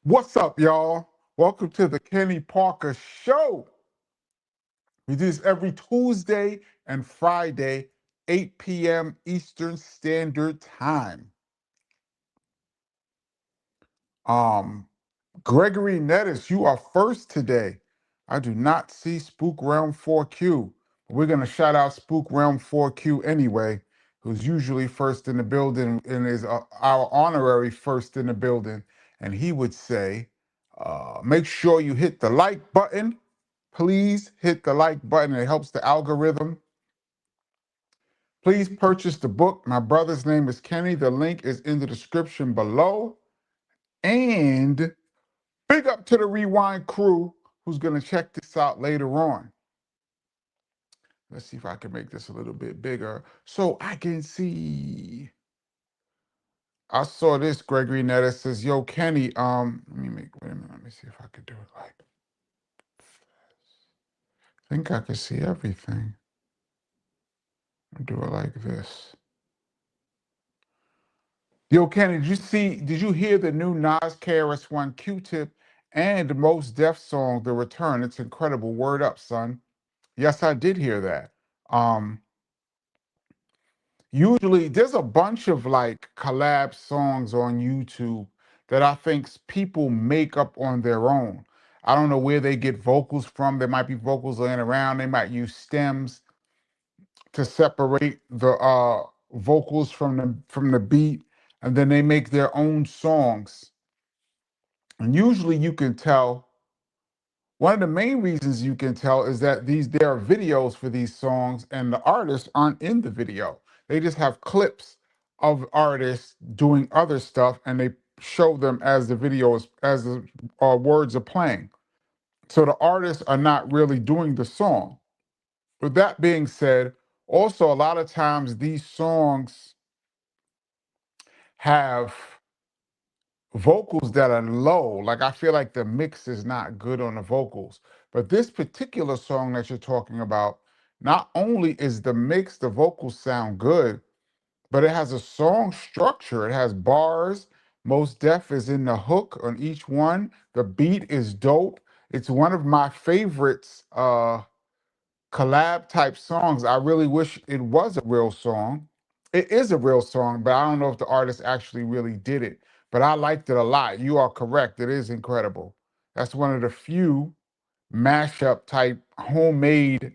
What's up, y'all? Welcome to the Kenny Parker Show. We do this every Tuesday and Friday, 8 p.m. Eastern Standard Time. Um, Gregory Nettis, you are first today. I do not see Spook Realm 4Q. We're going to shout out Spook Realm 4Q anyway, who's usually first in the building and is our honorary first in the building. And he would say, make sure you hit the like button. Please hit the like button. It helps the algorithm. Please purchase the book. My brother's name is Kenny. The link is in the description below. And big up to the Rewind crew who's going to check this out later on. Let's see if I can make this a little bit bigger so I can see. I saw this. Gregory Netta says, "Yo, Kenny, wait a minute. Let me see if I could do it like this. I think I can see everything. I'll do it like this. Yo, Kenny, did you hear the new Nas KRS-One Q-Tip and the Most Def song, The Return? It's incredible. Word up, son." Yes, I did hear that. Usually there's a bunch of like collab songs on YouTube that I think people make up on their own. I don't know where they get vocals from. There might be vocals laying around. They might use stems to separate the vocals from the beat, and then they make their own songs. And usually you can tell. One of the main reasons you can tell is that there are videos for these songs and the artists aren't in the video. They just have clips of artists doing other stuff and they show them as the videos, as the words are playing. So the artists are not really doing the song. With that being said, also a lot of times these songs have vocals that are low. Like I feel like the mix is not good on the vocals. But this particular song that you're talking about, not only is the mix, the vocals sound good, but it has a song structure. It has bars. Most Def is in the hook on each one. The beat is dope. It's one of my favorites collab type songs. I really wish it was a real song. It is a real song, but I don't know if the artist actually really did it. But I liked it a lot. You are correct. It is incredible. That's one of the few mashup type homemade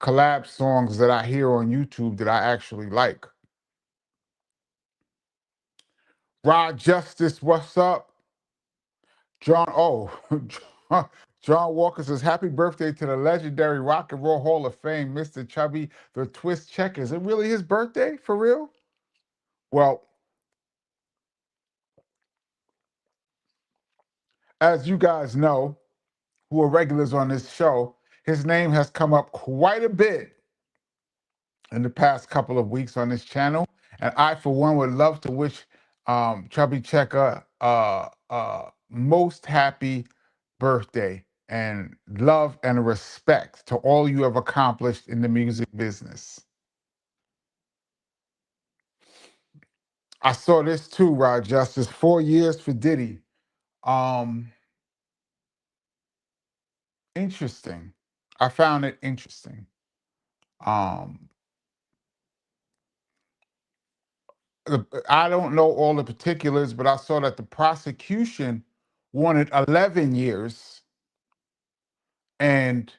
collab songs that I hear on YouTube that I actually like. Rod Justice, what's up? John, John Walker says, happy birthday to the legendary Rock and Roll Hall of Fame, Mr. Chubby, the Twist Checker. Is it really his birthday, for real? Well, as you guys know, who are regulars on this show, his name has come up quite a bit in the past couple of weeks on this channel. And I, for one, would love to wish Chubby Checker most happy birthday and love and respect to all you have accomplished in the music business. I saw this too, Rod Justice. 4 years for Diddy. Interesting. I found it interesting. Um, I don't know all the particulars, but I saw that the prosecution wanted 11 years and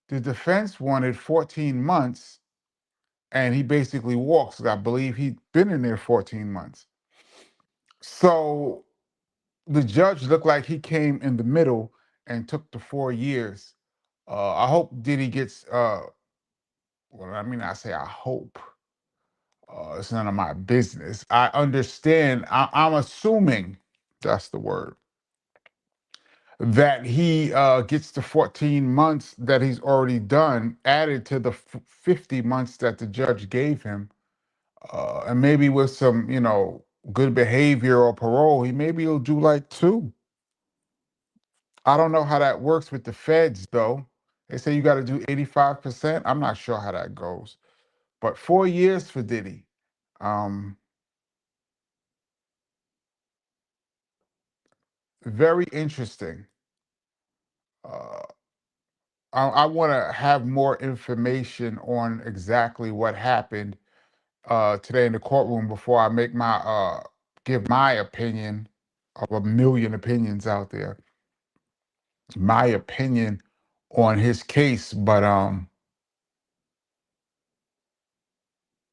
the defense wanted 14 months. And he basically walks. I believe he'd been in there 14 months. So the judge looked like he came in the middle and took the 4 years. I hope Diddy gets, well, I mean, I say I hope. It's none of my business. I understand. I'm assuming that's the word that he gets the 14 months that he's already done added to the 50 months that the judge gave him. And maybe with some, good behavior or parole, maybe he'll do like two. I don't know how that works with the feds, though. They say you got to do 85%. I'm not sure how that goes. But 4 years for Diddy. Um, very interesting. Uh, I want to have more information on exactly what happened today in the courtroom before I make my give my opinion of a million opinions out there. My opinion on his case, but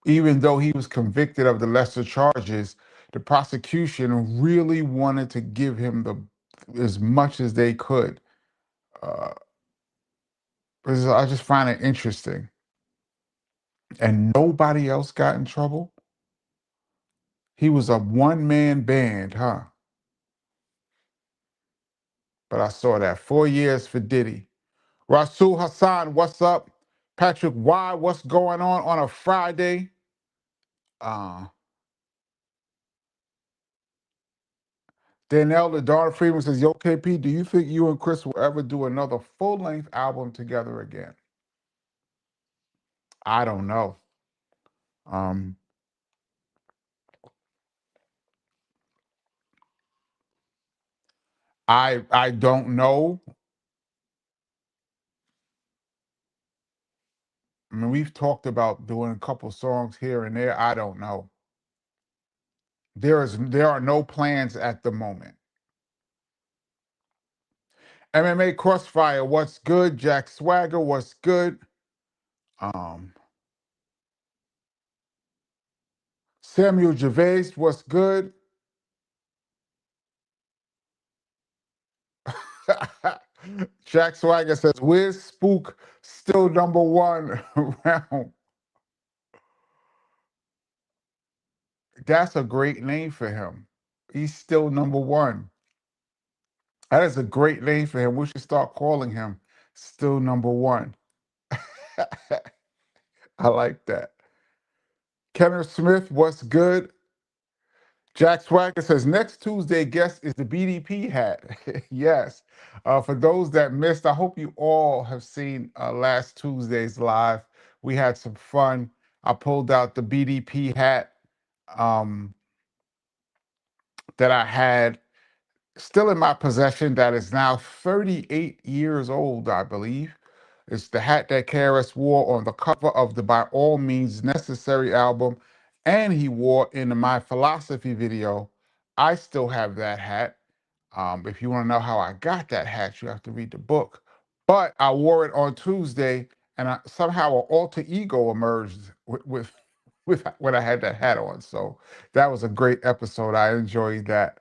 even though he was convicted of the lesser charges, the prosecution really wanted to give him the as much as they could. Uh, I just find it interesting, and nobody else got in trouble. He was a one-man band, huh? But I saw that 4 years for Diddy. Rasul Hassan, what's up? Patrick Y, what's going on a Friday? Uh, Danielle the Darn Freeman says, Yo, KP, do you think you and Chris will ever do another full-length album together again? I don't know. Um, I don't know. I mean, we've talked about doing a couple songs here and there. I don't know. There are no plans at the moment. MMA Crossfire, what's good? Jack Swagger, what's good? Um, Samuel Gervais, what's good? Jack Swagger says, "Where's Spook still number one around?" That's a great name for him. He's still number one. That is a great name for him. We should start calling him still number one. I like that. Kenneth Smith, what's good? Jack Swagger says next Tuesday guest is the BDP hat. Yes. For those that missed, I hope you all have seen last Tuesday's live. We had some fun. I pulled out the BDP hat um, that I had still in my possession that is now 38 years old, I believe. It's the hat that KRS wore on the cover of the By All Means Necessary album, and he wore in the My Philosophy video. I still have that hat. If you want to know how I got that hat, you have to read the book. But I wore it on Tuesday, and somehow an alter ego emerged with when I had that hat on. So that was a great episode. I enjoyed that.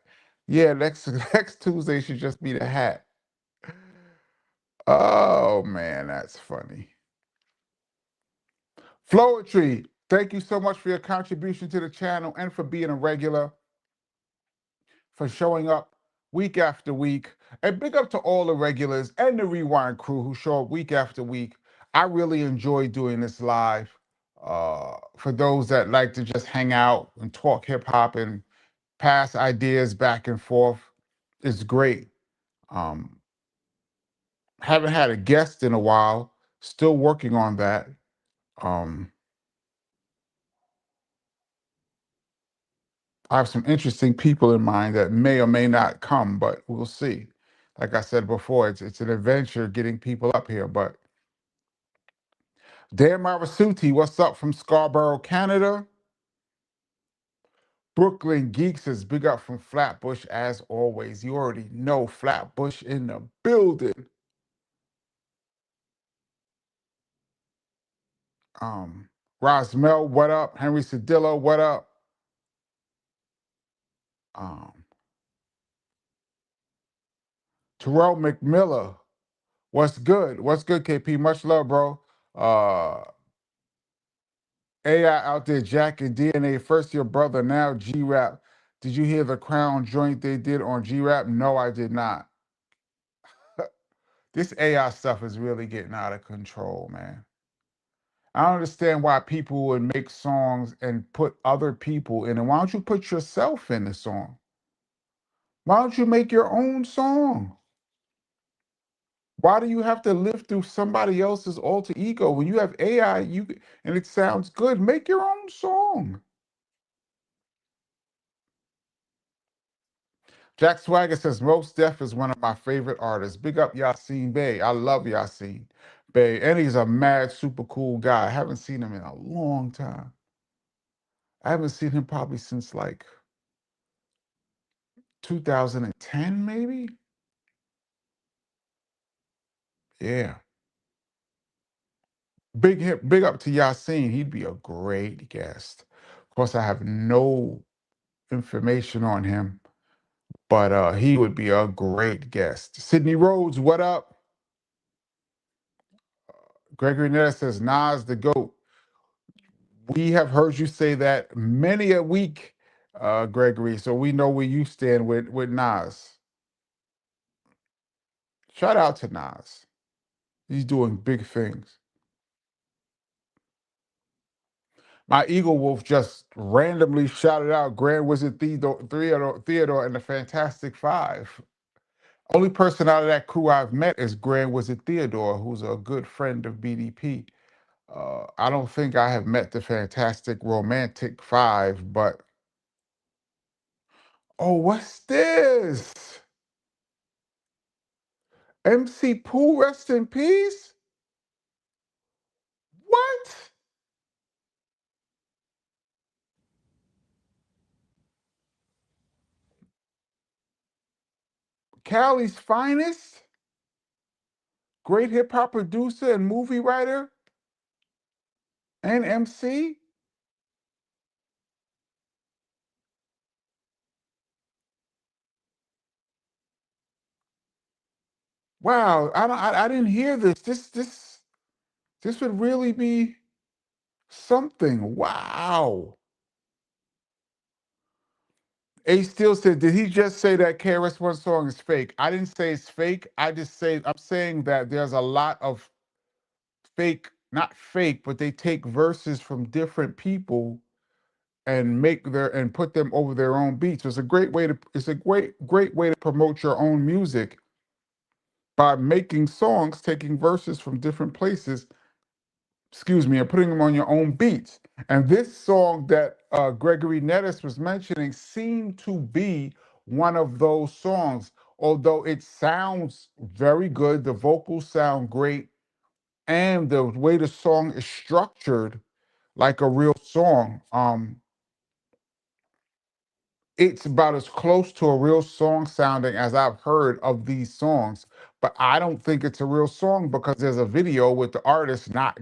Yeah, next next Tuesday should just be the hat. Oh man, that's funny. Floetry, thank you so much for your contribution to the channel and for being a regular, for showing up week after week. And big up to all the regulars and the Rewind crew who show up week after week. I really enjoy doing this live. For those that like to just hang out and talk hip hop and pass ideas back and forth, it's great. Um, haven't had a guest in a while, still working on that. Um, I have some interesting people in mind that may or may not come, but we'll see. Like I said before, it's an adventure getting people up here. But Dan Marasuti, what's up from Scarborough, Canada? Brooklyn Geeks is big up from Flatbush as always. You already know Flatbush in the building. Rosmel, what up? Henry Sedillo, what up? Um, Terrell McMillan, what's good? What's good, KP? Much love, bro. AI out there jacking DNA. First your brother, now G-Rap. Did you hear the Crown joint they did on G-Rap? No, I did not. This AI stuff is really getting out of control, man. I don't understand why people would make songs and put other people in it. Why don't you put yourself in the song? Why don't you make your own song? Why do you have to live through somebody else's alter ego? When you have AI, and it sounds good, make your own song. Jack Swagger says Most Def is one of my favorite artists. Big up Yasin Bey. I love Yasin Bey. And he's a mad, super cool guy. I haven't seen him in a long time. I haven't seen him probably since like 2010, maybe? Yeah. Big up to Yasin. He'd be a great guest. Of course, I have no information on him, but he would be a great guest. Sydney Rhodes, what up? Gregory Netta says Nas the GOAT. We have heard you say that many a week, Gregory, so we know where you stand with Nas. Shout out to Nas. He's doing big things. My Eagle Wolf just randomly shouted out Grand Wizard Theodore and the Fantastic Five. Only person out of that crew I've met is Grand Wizard Theodore, who's a good friend of BDP. I don't think I have met the Fantastic Romantic Five, but oh, what's this? MC Pooh, rest in peace? What? Cali's finest? Great hip hop producer and movie writer and MC? Wow, I didn't hear this. This would really be something. Wow. Ace Steel said, did he just say that KRS-One song is fake? I didn't say it's fake. I'm saying that there's a lot of fake, not fake, but they take verses from different people and put them over their own beats. It's a great way to promote your own music by making songs, taking verses from different places, excuse me, and putting them on your own beats. And this song that Gregory Nettis was mentioning seemed to be one of those songs, although it sounds very good, the vocals sound great, and the way the song is structured like a real song. It's about as close to a real song sounding as I've heard of these songs, but I don't think it's a real song because there's a video with the artist not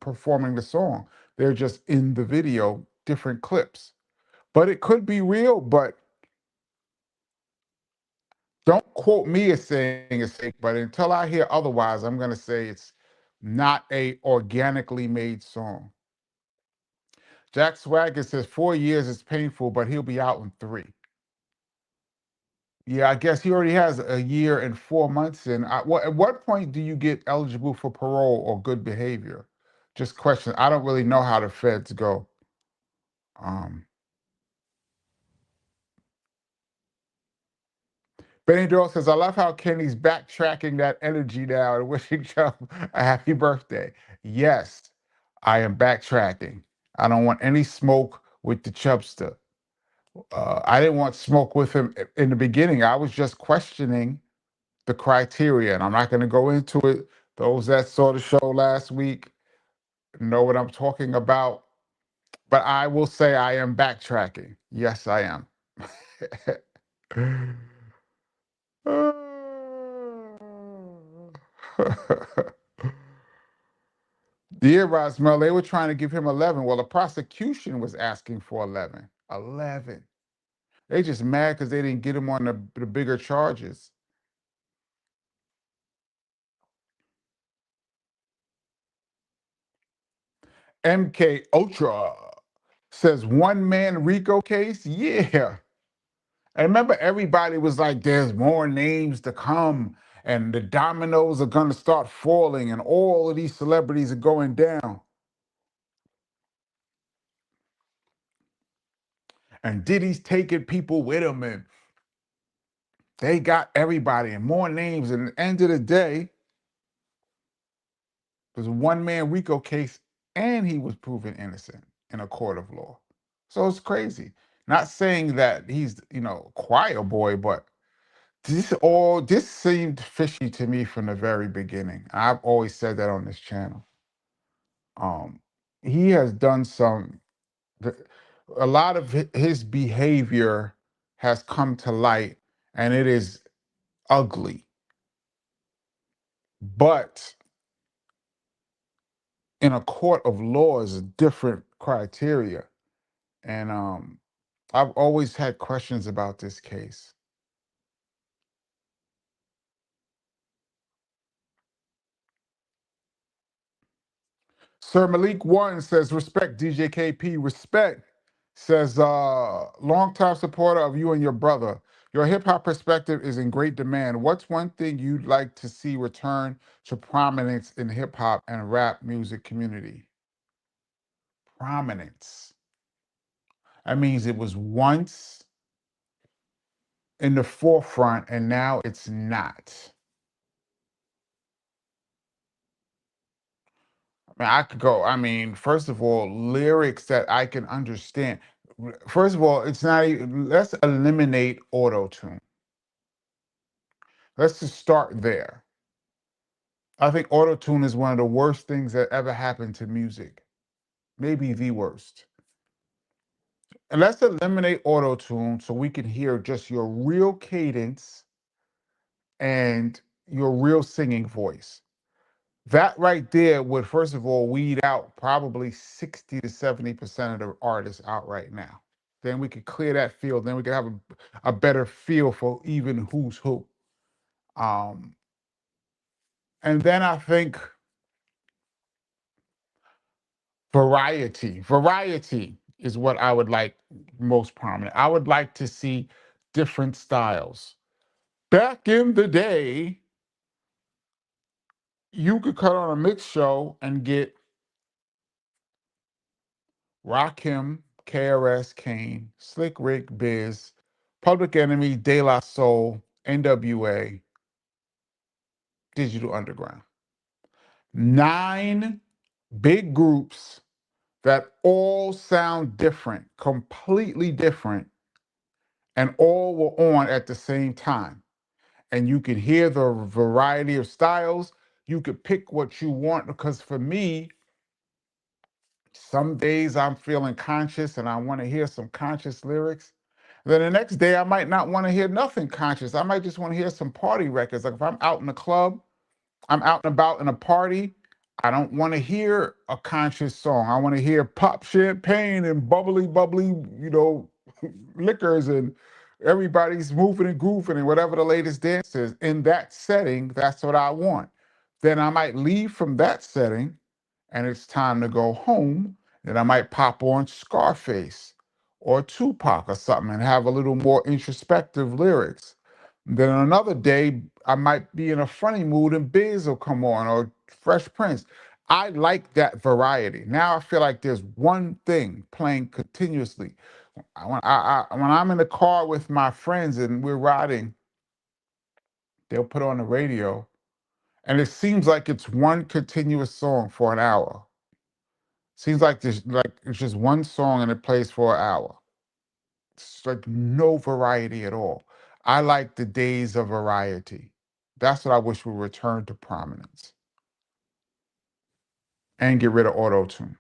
performing the song. They're just in the video, different clips. But it could be real, but don't quote me as saying it's fake, but until I hear otherwise, I'm gonna say it's not a organically made song. Jack Swagger says 4 years is painful, but he'll be out in 3. Yeah, I guess he already has a year and 4 months in. At what point do you get eligible for parole or good behavior? Just question. I don't really know how the feds go. Um, Benny Doyle says, I love how Kenny's backtracking that energy now and wishing Chubb a happy birthday. Yes, I am backtracking. I don't want any smoke with the Chubster. I didn't want smoke with him in the beginning. I was just questioning the criteria, and I'm not going to go into it. Those that saw the show last week know what I'm talking about. But I will say I am backtracking. Yes, I am. Dear Rosmel, they were trying to give him 11. Well, the prosecution was asking for 11. 11. They just mad because they didn't get him on the bigger charges. MK Ultra says one man Rico case. Yeah. And remember, everybody was like, there's more names to come, and the dominoes are going to start falling, and all of these celebrities are going down. And Diddy's taking people with him, and they got everybody and more names. And at the end of the day, there's a one man Rico case, and he was proven innocent in a court of law. So it's crazy. Not saying that he's, choir boy, but this seemed fishy to me from the very beginning. I've always said that on this channel. Um, he has done th- a lot of his behavior has come to light, and it is ugly. But in a court of law is a different criteria, and I've always had questions about this case. Sir Malik One says, respect, DJ KP, respect. Says, longtime supporter of you and your brother. Your hip hop perspective is in great demand. What's one thing you'd like to see return to prominence in hip hop and rap music community? Prominence. That means it was once in the forefront and now it's not. I could go. I mean, first of all, lyrics that I can understand. First of all, it's not even, let's eliminate auto tune. Let's just start there. I think auto tune is one of the worst things that ever happened to music, maybe the worst. And let's eliminate auto tune so we can hear just your real cadence and your real singing voice. That right there would, first of all, weed out probably 60 to 70% of the artists out right now. Then we could clear that field. Then we could have a better feel for even who's who. Um, and then I think variety is what I would like most prominent. I would like to see different styles. Back in the day, you could cut on a mix show and get Rakim, KRS, Kane, Slick Rick, Biz, Public Enemy, De La Soul, NWA, Digital Underground. 9 big groups that all sound different, completely different, and all were on at the same time. And you could hear the variety of styles. You could pick what you want, because for me, some days I'm feeling conscious and I want to hear some conscious lyrics. Then the next day I might not want to hear nothing conscious. I might just want to hear some party records. Like if I'm out in the club, I'm out and about in a party, I don't want to hear a conscious song. I want to hear pop champagne and bubbly, liquors, and everybody's moving and grooving and whatever the latest dance is. In that setting, that's what I want. Then I might leave from that setting and it's time to go home. Then I might pop on Scarface or Tupac or something and have a little more introspective lyrics. Then another day, I might be in a funny mood and Biz will come on, or Fresh Prince. I like that variety. Now I feel like there's one thing playing continuously. When I'm in the car with my friends and we're riding, they'll put on the radio, and it seems like it's one continuous song for an hour. Seems like it's just one song and it plays for an hour. It's like no variety at all. I like the days of variety. That's what I wish would return to prominence and get rid of auto tune.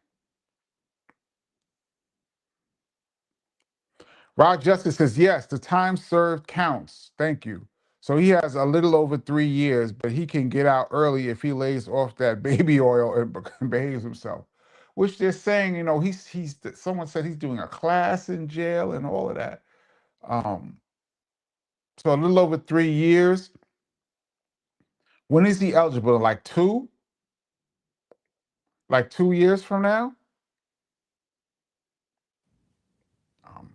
Rod Justice says, yes, the time served counts. Thank you. So he has a little over 3 years, but he can get out early if he lays off that baby oil and behaves himself. Which they're saying, he's someone said he's doing a class in jail and all of that. Um, so a little over 3 years. When is he eligible? Like two? Like 2 years from now? Um,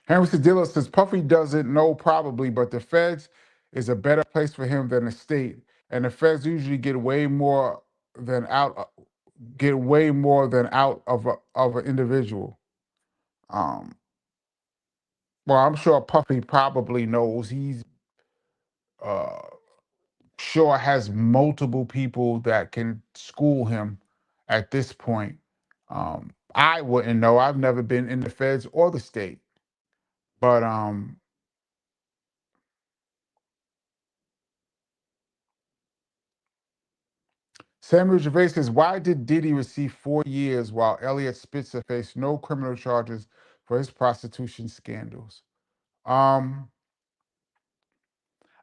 Henry Cedillo says Puffy doesn't know probably, but the feds is a better place for him than the state, and the feds usually get way more than out of an individual. Um, well, I'm sure Puffy probably knows uh, sure has multiple people that can school him at this point. I wouldn't know. I've never been in the feds or the state. But Samuel Gervais says, why did Diddy receive 4 years while Elliot Spitzer faced no criminal charges for his prostitution scandals? Um,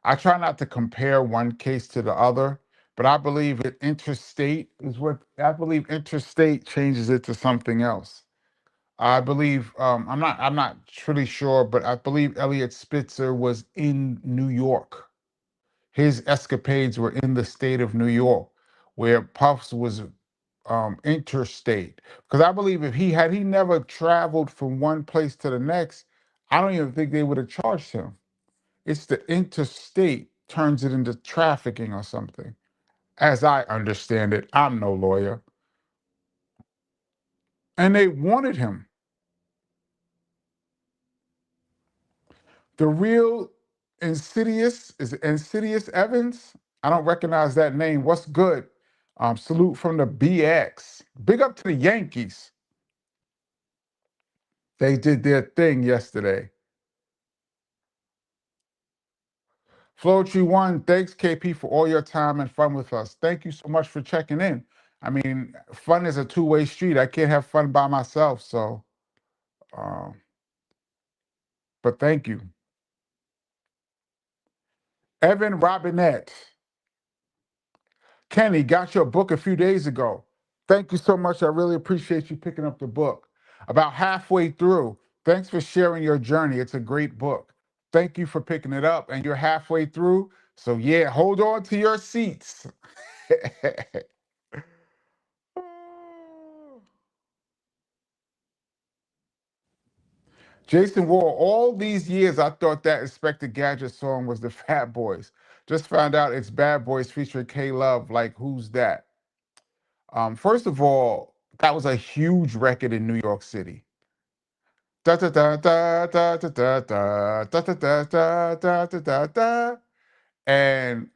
I try not to compare one case to the other, but I believe it interstate is what I believe interstate changes it to something else. I believe I'm not truly sure, but I believe Elliot Spitzer was in New York. His escapades were in the state of New York, where Puffs was interstate. Because I believe if he never traveled from one place to the next, I don't even think they would have charged him. It's the interstate turns it into trafficking or something. As I understand it, I'm no lawyer. And they wanted him. The real Insidious is Insidious Evans. I don't recognize that name. What's good? Salute from the BX. Big up to the Yankees. They did their thing yesterday. Floetry One, thanks KP for all your time and fun with us. Thank you so much for checking in. I mean, fun is a two-way street. I can't have fun by myself, so um, but thank you. Evan Robinette. Kenny, got your book a few days ago. Thank you so much. I really appreciate you picking up the book. About halfway through. Thanks for sharing your journey. It's a great book. Thank you for picking it up, and you're halfway through. So, yeah, hold on to your seats. Jason Wall, all these years I thought that Inspector Gadget song was the Fat Boys. Just found out it's Bad Boys featuring K Love. Like, who's that? First of all, that was a huge record in New York City. Da da da da da da da da da da da da da da da da. And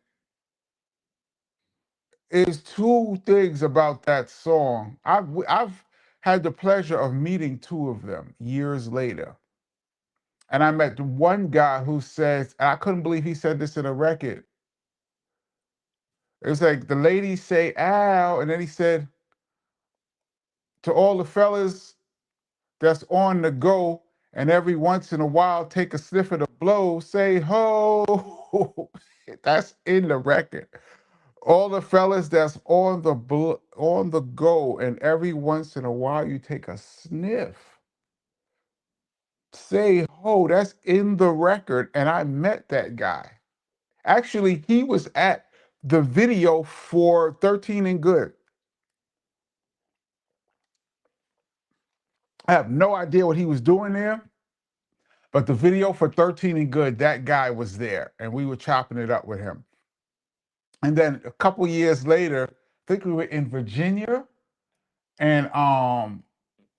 it's two things about that song. I've had the pleasure of meeting two of them years later. And I met one guy who says, and I couldn't believe he said this in a record. It was like the lady say ow, and then he said to all the fellas that's on the go, and every once in a while take a sniff of the blow, say ho. That's in the record. All the fellas that's on the go, and every once in a while you take a sniff, say ho. That's in the record, and I met that guy. Actually, he was at the video for 13 and Good. I have no idea what he was doing there, but the video for 13 and Good, that guy was there, and we were chopping it up with him. And then a couple years later, I think we were in Virginia, and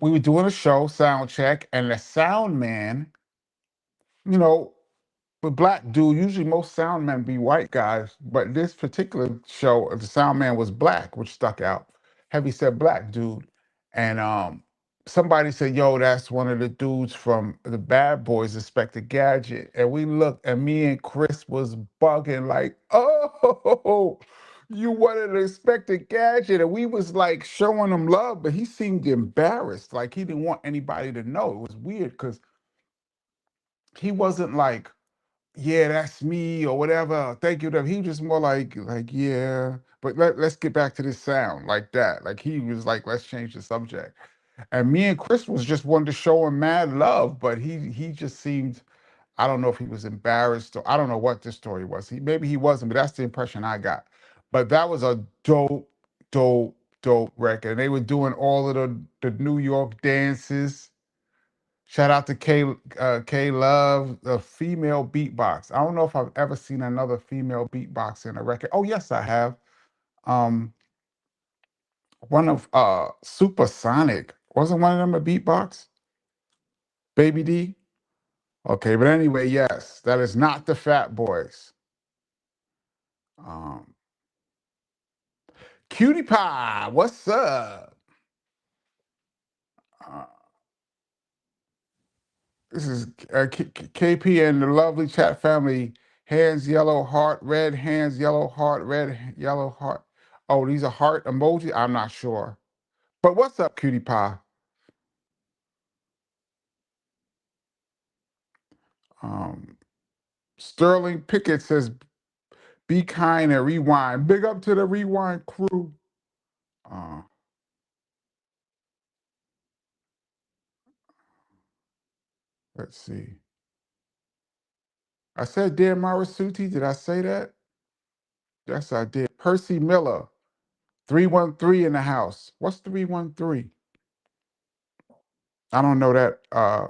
we were doing a show, sound check, and the sound man, you know, the black dude, usually most sound men be white guys, but this particular show, the sound man was black, which stuck out. Heavy set black dude. And somebody said, yo, that's one of the dudes from the Bad Boys, Inspector Gadget. And we looked, and me and Chris was bugging like, oh, you wanted to Inspector Gadget. And we was like showing him love, but he seemed embarrassed. Like he didn't want anybody to know. It was weird because he wasn't like, yeah, that's me or whatever. Thank you. He was just more like, yeah. But let's get back to this sound like that. Like he was like, let's change the subject. And me and Chris was just wanted to show him mad love, but he just seemed, I don't know if he was embarrassed or I don't know what the story was. Maybe he wasn't, but that's the impression I got. But that was a dope record. And they were doing all of the New York dances. Shout out to K Love, the female beatbox. I don't know if I've ever seen another female beatbox in a record. Oh yes, I have. Um, one of Supersonic. Wasn't one of them a beatbox? Baby D? Okay, but anyway, yes, that is not the Fat Boys. Um, Cutie Pie, what's up? Uh, this is KP and the lovely chat family. Hands yellow heart, red hands yellow heart, red yellow heart. Oh, these are heart emoji. I'm not sure, but what's up, Cutie Pie? Um, Sterling Pickett says, "Be kind and rewind." Big up to the rewind crew. Uh, let's see. I said, "Dear Marasuti." Did I say that? Yes, I did. Percy Miller, 313 in the house. What's 313? I don't know that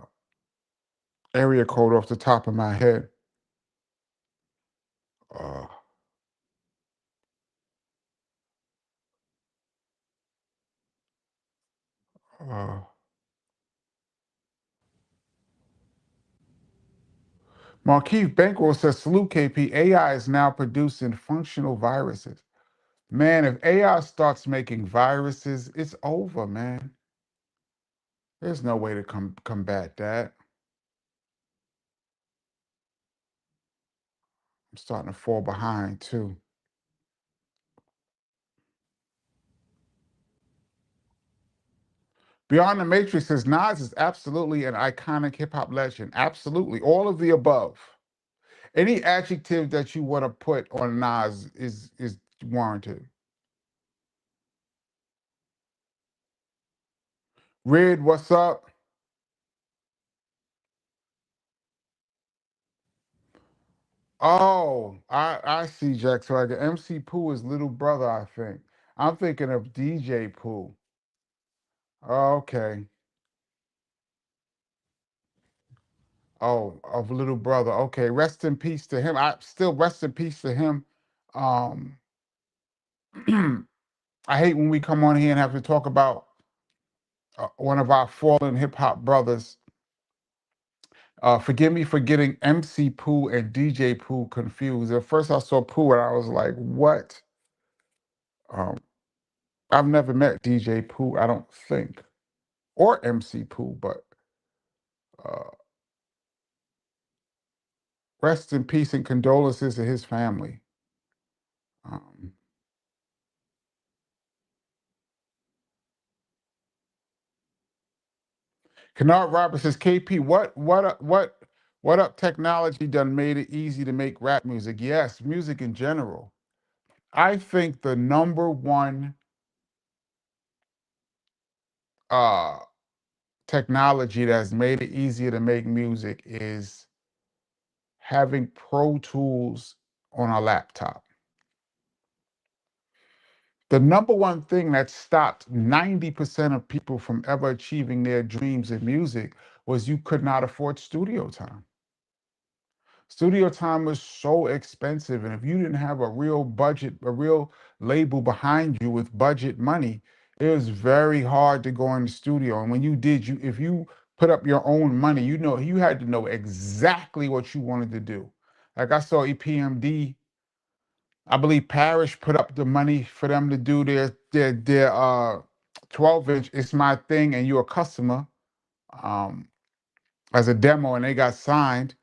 area code off the top of my head. Uh, uh, Markeith Bankroll says, "Salute KP. AI is now producing functional viruses." Man, if AI starts making viruses, it's over, man. There's no way to combat that. I'm starting to fall behind too. Beyond the Matrix says Nas is absolutely an iconic hip hop legend. Absolutely. All of the above. Any adjective that you want to put on Nas is warranted. Red, what's up? Oh, I see Jack Swagger. MC Pooh is little brother, I think. I'm thinking of DJ Pooh. Okay. Oh, of little brother. Okay. Rest in peace to him. I still rest in peace to him. Um I hate when we come on here and have to talk about one of our fallen hip hop brothers. Forgive me for getting MC Pooh and DJ Pooh confused. At first, I saw Pooh and I was like, "What?" Um, I've never met DJ Pooh, I don't think, or MC Pooh, but uh, rest in peace and condolences to his family. Um, Kennard Roberts says, "KP, what up? Technology done made it easy to make rap music. Yes, music in general. I think the number one uh, technology that's made it easier to make music is having Pro Tools on a laptop. The number one thing that stopped 90% of people from ever achieving their dreams in music was you could not afford studio time. Studio time was so expensive. And if you didn't have a real budget, a real label behind you with budget money, it was very hard to go in the studio. And when you did, if you put up your own money, you had to know exactly what you wanted to do. Like I saw EPMD, I believe Parrish put up the money for them to do their 12-inch It's My Thing and You're a Customer um, as a demo, and they got signed.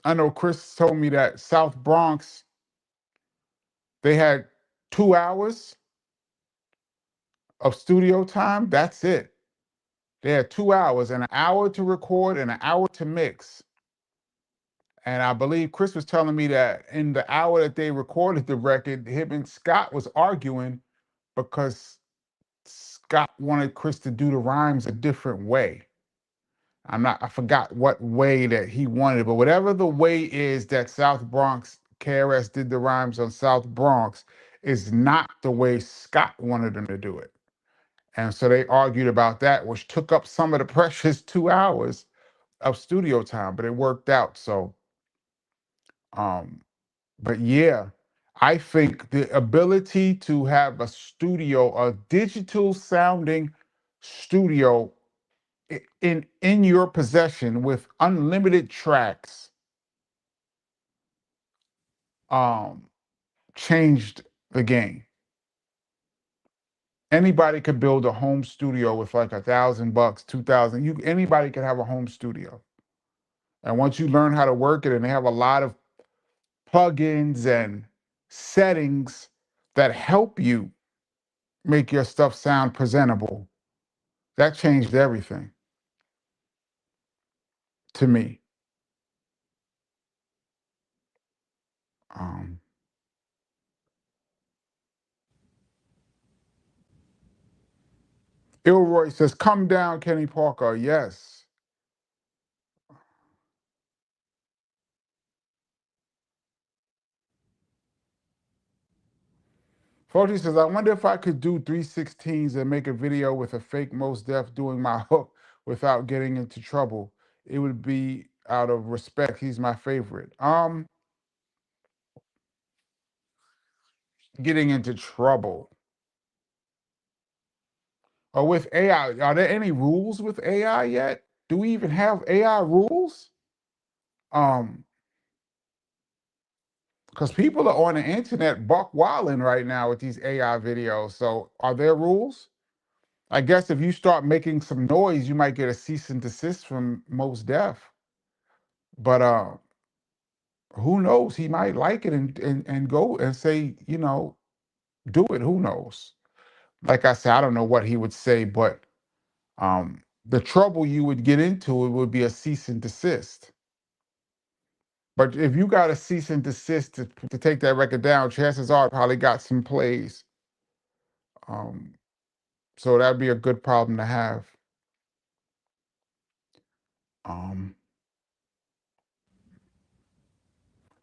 I know Chris told me that South Bronx, they had 2 hours of studio time. That's it. They had 2 hours, an hour to record and an hour to mix. And I believe Chris was telling me that in the hour that they recorded the record, him and Scott was arguing because Scott wanted Chris to do the rhymes a different way. I forgot what way that he wanted, but whatever the way is that South Bronx KRS did the rhymes on South Bronx is not the way Scott wanted them to do it. And so they argued about that, which took up some of the precious 2 hours of studio time, but it worked out. So, um, but yeah, I think the ability to have a studio, a digital sounding studio in your possession with unlimited tracks um, changed the game. Anybody could build a home studio with like $1,000, 2,000. Anybody could have a home studio. And once you learn how to work it, and they have a lot of plugins and settings that help you make your stuff sound presentable, that changed everything to me. Um, Ilroy says, "Come down, Kenny Parker." Yes. Forty says, "I wonder if I could do 316s and make a video with a fake Mos Def doing my hook without getting into trouble. It would be out of respect. He's my favorite." Getting into trouble. Or with AI, are there any rules with AI yet? Do we even have AI rules? Um, because people are on the internet buck wilding right now with these AI videos. So are there rules? I guess if you start making some noise, you might get a cease and desist from Mos Def. But who knows? He might like it and go and say, do it. Who knows? Like I said, I don't know what he would say, but the trouble you would get into it would be a cease and desist. But if you got a cease and desist to take that record down, chances are it probably got some plays. Um, so that'd be a good problem to have. Um,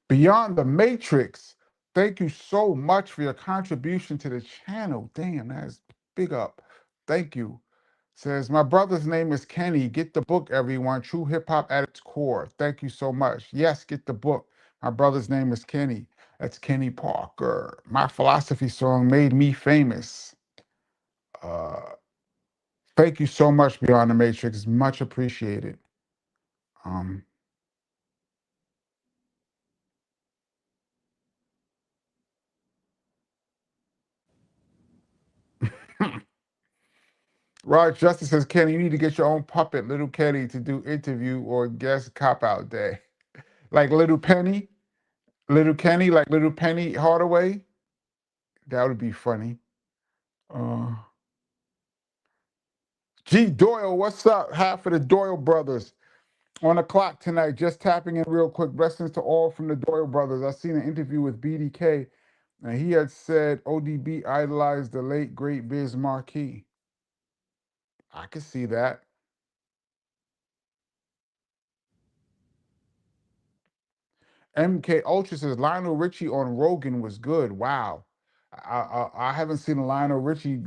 Beyond the Matrix, thank you so much for your contribution to the channel. Damn, that's big up. Thank you. Says, my brother's name is Kenny. Get the book, everyone. True hip hop at its core. Thank you so much. Yes, get the book. My brother's name is Kenny. That's Kenny Parker. My philosophy song made me famous. Uh, Thank you so much, Beyond the Matrix. Much appreciated. Um, Rod Justice says, Kenny, you need to get your own puppet, Little Kenny, to do interview or guest cop out day. Like Little Penny, Little Kenny, like Little Penny Hardaway. That would be funny. Uh, G Doyle, what's up? Half of the Doyle brothers on the clock tonight. Just tapping in real quick. Blessings to all from the Doyle brothers. I seen an interview with BDK, and he had said ODB idolized the late great Biz Markie. I could see that. MK Ultra says Lionel Richie on Rogan was good. Wow. I haven't seen a Lionel Richie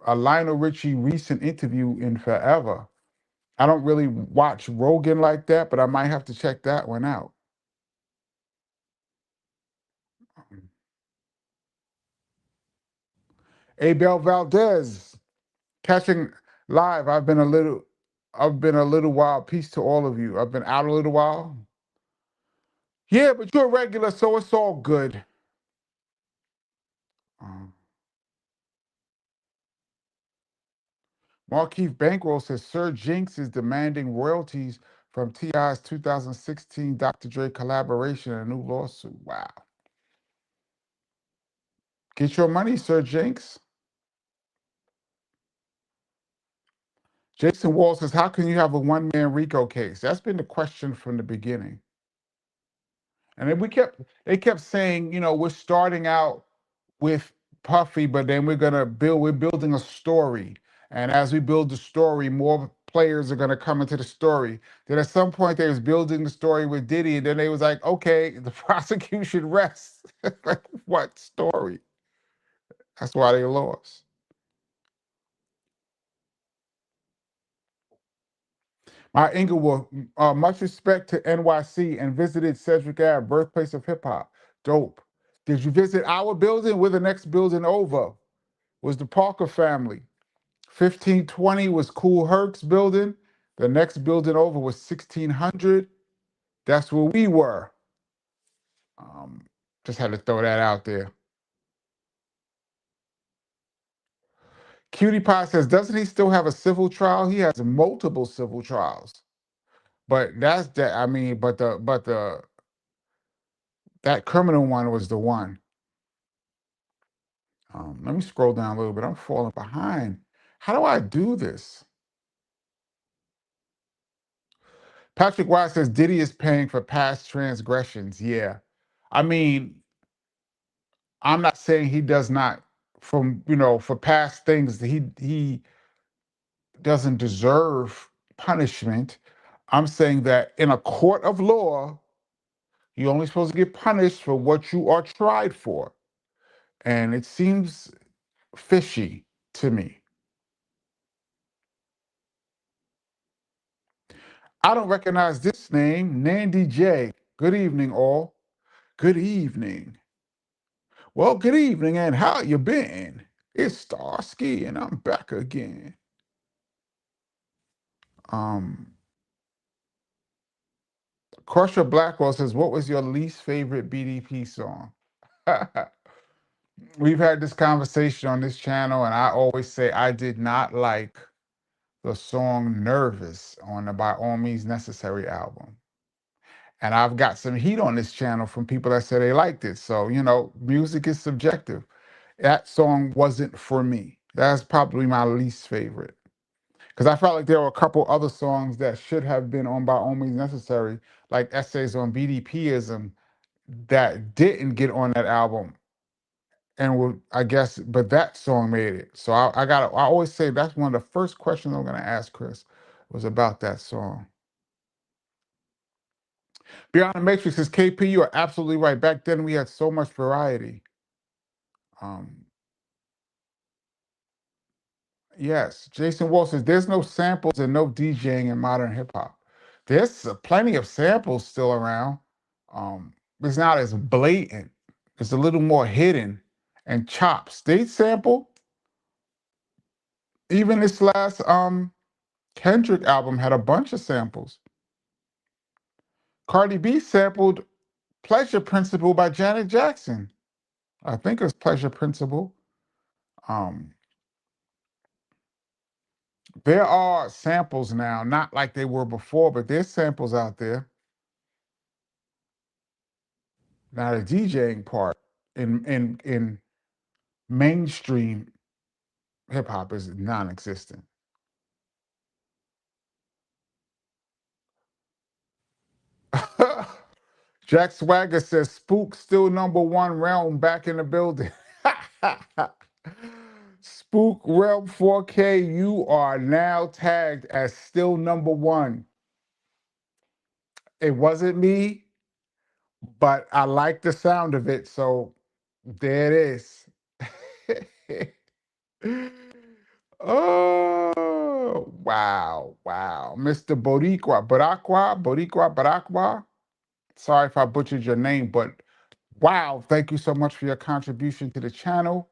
a Lionel Richie recent interview in forever. I don't really watch Rogan like that, but I might have to check that one out. Abel Valdez catching live. I've been a little while. Peace to all of you. I've been out a little while. Yeah, but you're a regular, so it's all good. Um, Markeith Bankroll says Sir Jinx is demanding royalties from T.I.'s 2016 Dr. Dre collaboration in a new lawsuit. Wow. Get your money, Sir Jinx. Jason Wall says, how can you have a one-man RICO case? That's been the question from the beginning. And then they kept saying, we're starting out with Puffy, but then we're building a story. And as we build the story, more players are gonna come into the story. Then at some point they was building the story with Diddy, and then they was like, okay, the prosecution rests. Like, what story? That's why they lost. My Inglewood, much respect to NYC and visited Cedric Ave, birthplace of hip hop. Dope. Did you visit our building? We're the next building over. Was the Parker family. 1520 was Cool Herc's building. The next building over was 1600. That's where we were. Um, just had to throw that out there. Cutie Pie says, doesn't he still have a civil trial? He has multiple civil trials. But that's that. I mean, but the that criminal one was the one. Let me scroll down a little bit. I'm falling behind. How do I do this? Patrick Wise says Diddy is paying for past transgressions. Yeah. I mean, I'm not saying he does not from for past things that he doesn't deserve punishment. I'm saying that in a court of law, you're only supposed to get punished for what you are tried for. And it seems fishy to me. I don't recognize this name, Nandy J. Good evening, all. Good evening. Well, good evening, and how you been? It's Starsky, and I'm back again. Um, Crusher Blackwell says, "What was your least favorite BDP song?" We've had this conversation on this channel, and I always say I did not like the song "Nervous" on the By All Means Necessary album. And I've got some heat on this channel from people that say they liked it. So, music is subjective. That song wasn't for me. That's probably my least favorite. Because I felt like there were a couple other songs that should have been on By All Means Necessary, like essays on BDPism, that didn't get on that album. And would, I guess, but that song made it. So I always say that's one of the first questions I'm gonna ask Chris was about that song. Beyond the Matrix says, KP, you are absolutely right. Back then we had so much variety. Um, yes, Jason Wall says there's no samples and no DJing in modern hip hop. There's plenty of samples still around. It's not as blatant. It's a little more hidden and chops. They sample. Even this last Kendrick album had a bunch of samples. Cardi B sampled Pleasure Principle by Janet Jackson. I think it's Pleasure Principle. Um, there are samples now, not like they were before, but there's samples out there. Now the DJing part in mainstream hip hop is non-existent. Jack Swagger says Spook still number one realm back in the building. Spook Realm 4K, you are now tagged as still number one. It wasn't me, but I like the sound of it, so there it is. Oh, wow, wow. Mr. Boricua. Sorry if I butchered your name, but wow, thank you so much for your contribution to the channel.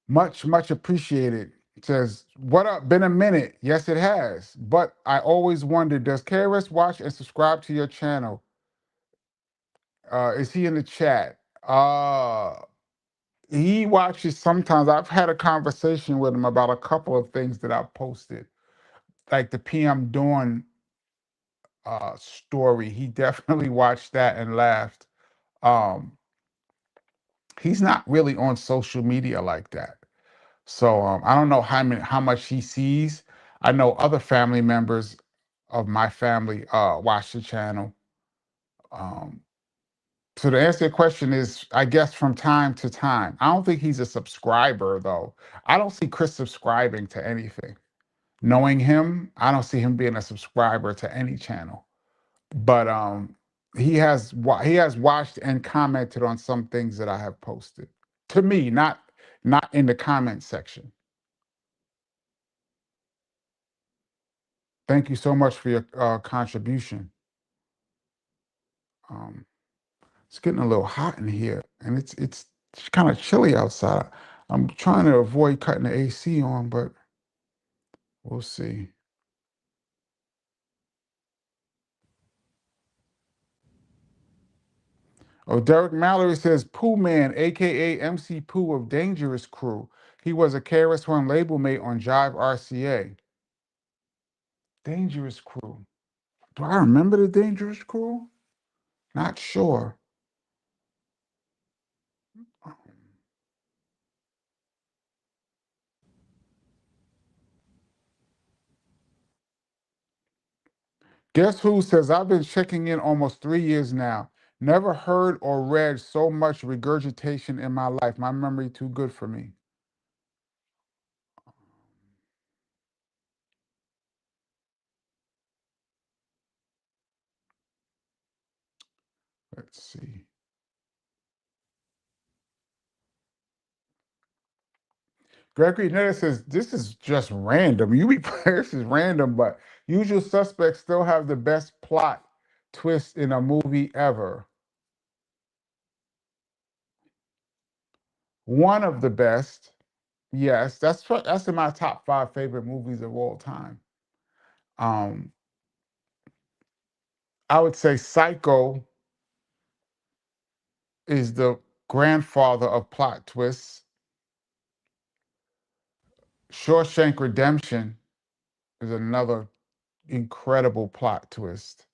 Much, much appreciated. It says, what up? Been a minute. Yes, it has. But I always wondered, does KRS watch and subscribe to your channel? Is he in the chat? He watches sometimes. I've had a conversation with him about a couple of things that I've posted, like the PM Dawn story. He definitely watched that and laughed. Um, he's not really on social media like that. So I don't know how much he sees. I know other family members of my family watch the channel. Um, so to answer your question is, I guess from time to time. I don't think he's a subscriber though. I don't see Chris subscribing to anything. Knowing him, I don't see him being a subscriber to any channel. But he has watched and commented on some things that I have posted. To me, not in the comment section. Thank you so much for your contribution. Um, it's getting a little hot in here, and it's kind of chilly outside. I'm trying to avoid cutting the AC on, but we'll see. Oh, Derek Mallory says Pooh Man, aka MC Pooh of Dangerous Crew. He was a KRS-One label mate on Jive RCA. Dangerous Crew. Do I remember the Dangerous Crew? Not sure. Guess who says I've been checking in almost 3 years now. Never heard or read so much regurgitation in my life. My memory too good for me. Let's see. Gregory Netta says this is just random. You be this is random, but Usual Suspects still have the best plot twist in a movie ever. One of the best. Yes, that's in my top five favorite movies of all time. Um, I would say Psycho is the grandfather of plot twists. Shawshank Redemption is another incredible plot twist.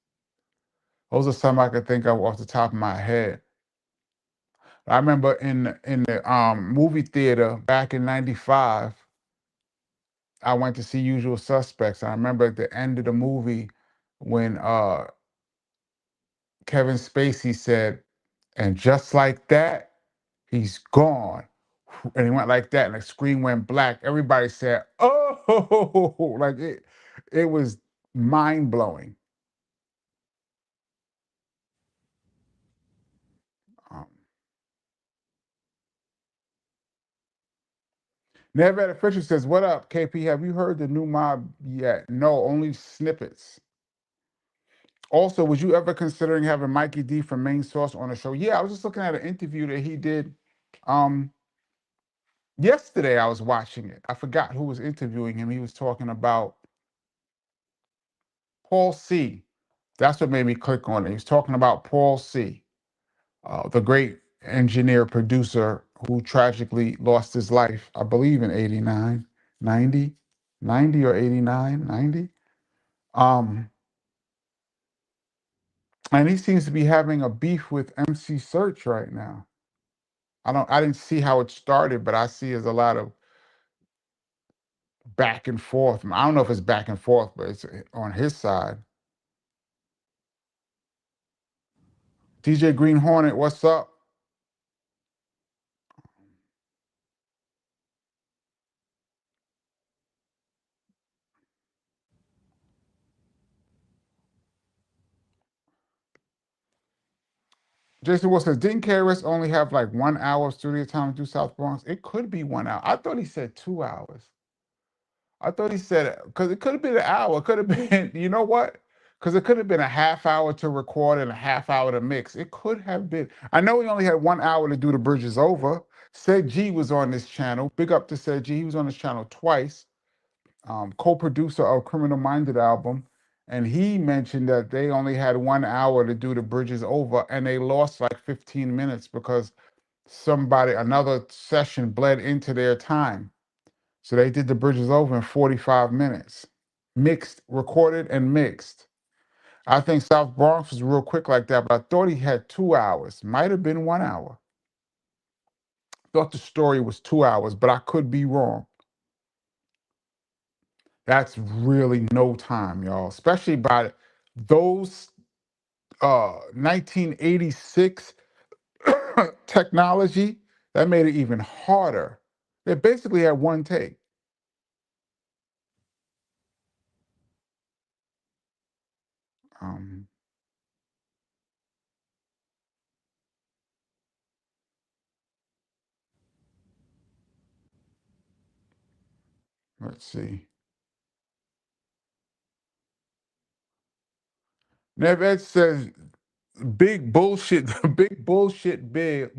Those are some I could think of off the top of my head. I remember in the movie theater back in '95, I went to see Usual Suspects. I remember at the end of the movie when Kevin Spacey said, "And just like that, he's gone." And he went like that, and the screen went black. Everybody said, "Oh!" Like it was mind blowing. Um, Nevada Fisher says, "What up, KP? Have you heard the new mob yet?" No, only snippets. Also, was you ever considering having Mikey D from Main Source on the show? Yeah, I was just looking at an interview that he did um, yesterday. I was watching it. I forgot who was interviewing him. He was talking about Paul C. That's what made me click on it. He was talking about Paul C., the great engineer producer who tragically lost his life, I believe, in 89, 90, 90 or 89, 90. Um, and he seems to be having a beef with MC Search right now. I didn't see how it started, but I see there's a lot of back and forth. I don't know if it's back and forth, but it's on his side. DJ Green Hornet, what's up? Jason Wilson says, didn't KRS only have like 1 hour of studio time to do South Bronx? It could be 1 hour. I thought he said 2 hours. I thought he said, because it could have been an hour. It could have been, you know what? Because it could have been a half hour to record and a half hour to mix. It could have been. I know he only had 1 hour to do The Bridges Over. Said G was on this channel. Big up to Said G. He was on this channel twice. Co-producer of Criminal Minded album. And he mentioned that they only had 1 hour to do The Bridges Over, and they lost like 15 minutes because another session bled into their time. So they did The Bridges Over in 45 minutes. Mixed, recorded and mixed. I think South Bronx was real quick like that, but I thought he had 2 hours. Might have been 1 hour. Thought the story was 2 hours, but I could be wrong. That's really no time, y'all. Especially by those 1986 technology, that made it even harder. They basically had one take. Um, let's see. Neved says big bullshit, the big bullshit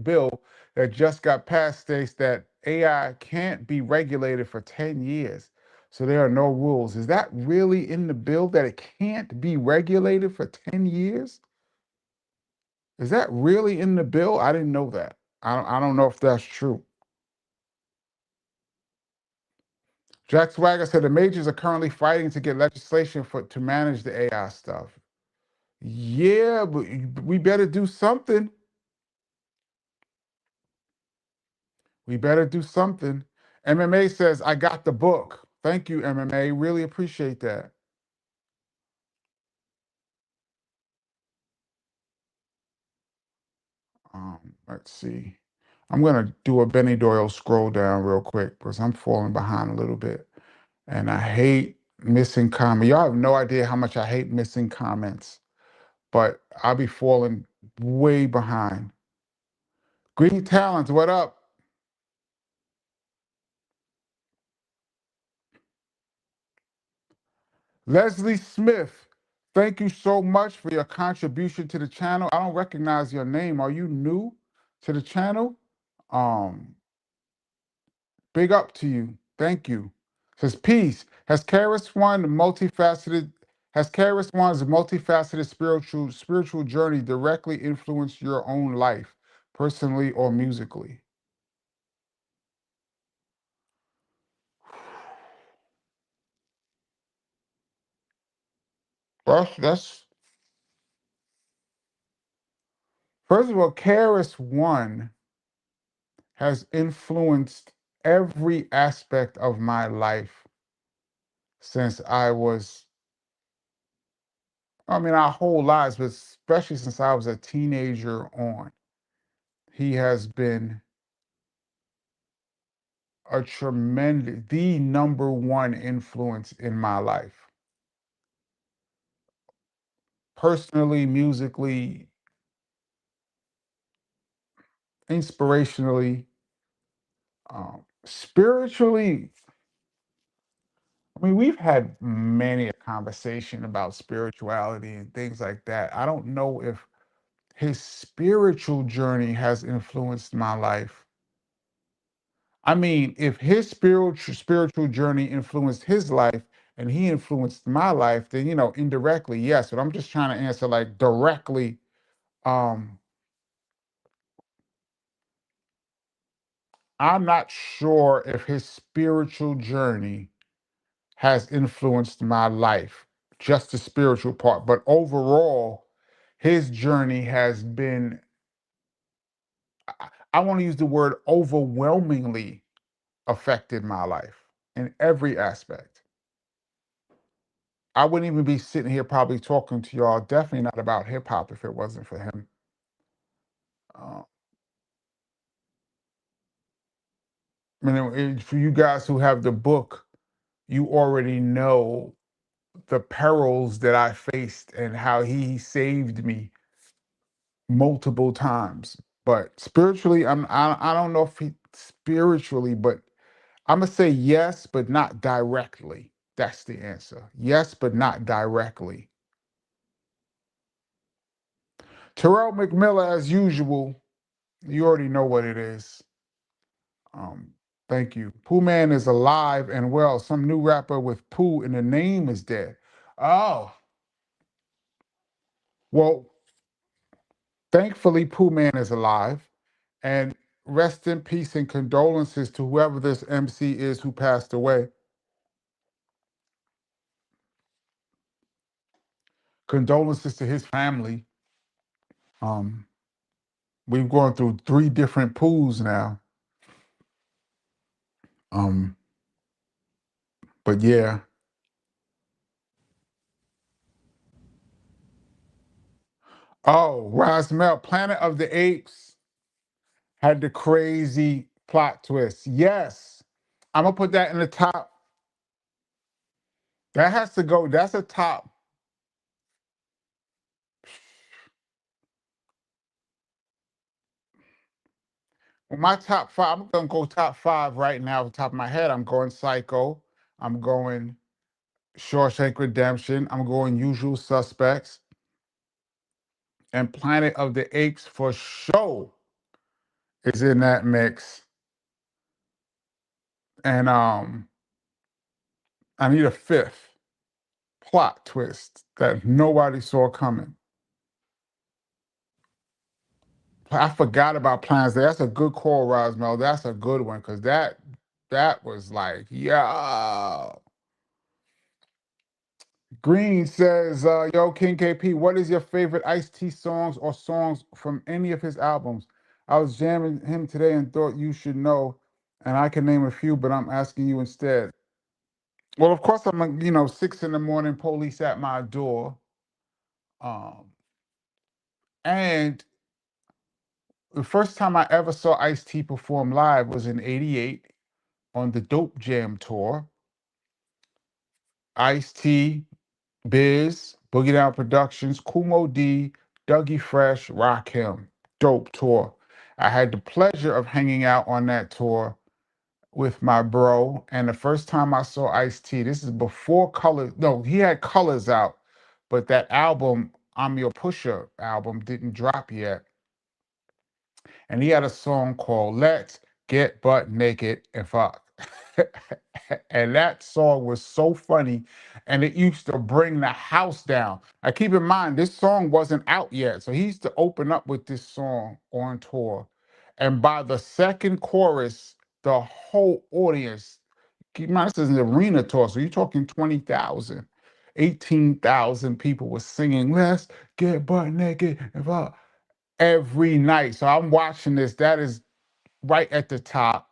bill that just got passed states that AI can't be regulated for 10 years. So there are no rules. Is that really in the bill that it can't be regulated for 10 years? Is that really in the bill? I didn't know that. I don't know if that's true. Jack Swagger said the majors are currently fighting to get legislation for to manage the AI stuff. Yeah, but we better do something. We better do something. MMA says, I got the book. Thank you, MMA. Really appreciate that. Let's see. I'm going to do a Benny Doyle scroll down real quick because I'm falling behind a little bit. And I hate missing comments. Y'all have no idea how much I hate missing comments, but I'll be falling way behind. Green Talents, what up? Leslie Smith, thank you so much for your contribution to the channel. I don't recognize your name. Are you new to the channel? Um, Big up to you. Thank you. Says peace. Has Karis One's multifaceted spiritual journey directly influenced your own life, personally or musically? That's first of all, Karis One has influenced every aspect of my life since I mean, our whole lives, but especially since I was a teenager on. He has been the number one influence in my life, personally, musically, inspirationally, spiritually. I mean, we've had many a conversation about spirituality and things like that. I don't know if his spiritual journey has influenced my life. I mean, if his spiritual journey influenced his life and he influenced my life, then indirectly, yes. But I'm just trying to answer like directly. Um, I'm not sure if his spiritual journey has influenced my life, just the spiritual part. But overall, his journey has been, I want to use the word overwhelmingly affected my life in every aspect. I wouldn't even be sitting here probably talking to y'all, definitely not about hip hop if it wasn't for him. Uh, I mean, for you guys who have the book, you already know the perils that I faced and how he saved me multiple times. But spiritually, I don't know if he spiritually, but I'm gonna say yes, but not directly. That's the answer. Yes, but not directly. Terrell McMillan, as usual, you already know what it is. Um, Thank you. Pooh Man is alive and well. Some new rapper with Pooh in the name is dead. Oh, well, thankfully, Pooh Man is alive. And rest in peace and condolences to whoever this MC is who passed away. Condolences to his family. Um, we've gone through three different pools now. Um, but yeah. Oh, Rosmel, Planet of the Apes had the crazy plot twist. Yes. I'm gonna put that in the top. That has to go. That's a top. Well, my top five, I'm gonna go top five right now off the top of my head. I'm going Psycho. I'm going Shawshank Redemption. I'm going Usual Suspects. And Planet of the Apes for sure is in that mix. And I need a fifth plot twist that nobody saw coming. I forgot about Plans. That's a good call, Rosmel. That's a good one because that was like, yeah. Green says, "Yo, King KP, what is your favorite Ice T songs or songs from any of his albums? I was jamming him today and thought you should know, and I can name a few, but I'm asking you instead." Well, of course, I'm like, 6 in the morning, police at my door. Um, and the first time I ever saw Ice T perform live was in '88 on the Dope Jam tour. Ice T, Biz, Boogie Down Productions, Kumo D, Dougie Fresh, Rakim. Dope tour. I had the pleasure of hanging out on that tour with my bro. And the first time I saw Ice T, this is before Colors. No, he had Colors out, but that album, I'm Your Pusher album, didn't drop yet. And he had a song called Let's Get Butt Naked and Fuck. And that song was so funny, and it used to bring the house down. Now, keep in mind, this song wasn't out yet, so he used to open up with this song on tour. And by the second chorus, the whole audience, keep in mind, this is an arena tour, so you're talking 20,000, 18,000 people were singing, Let's Get Butt Naked and Fuck every night. So I'm watching this. That is right at the top.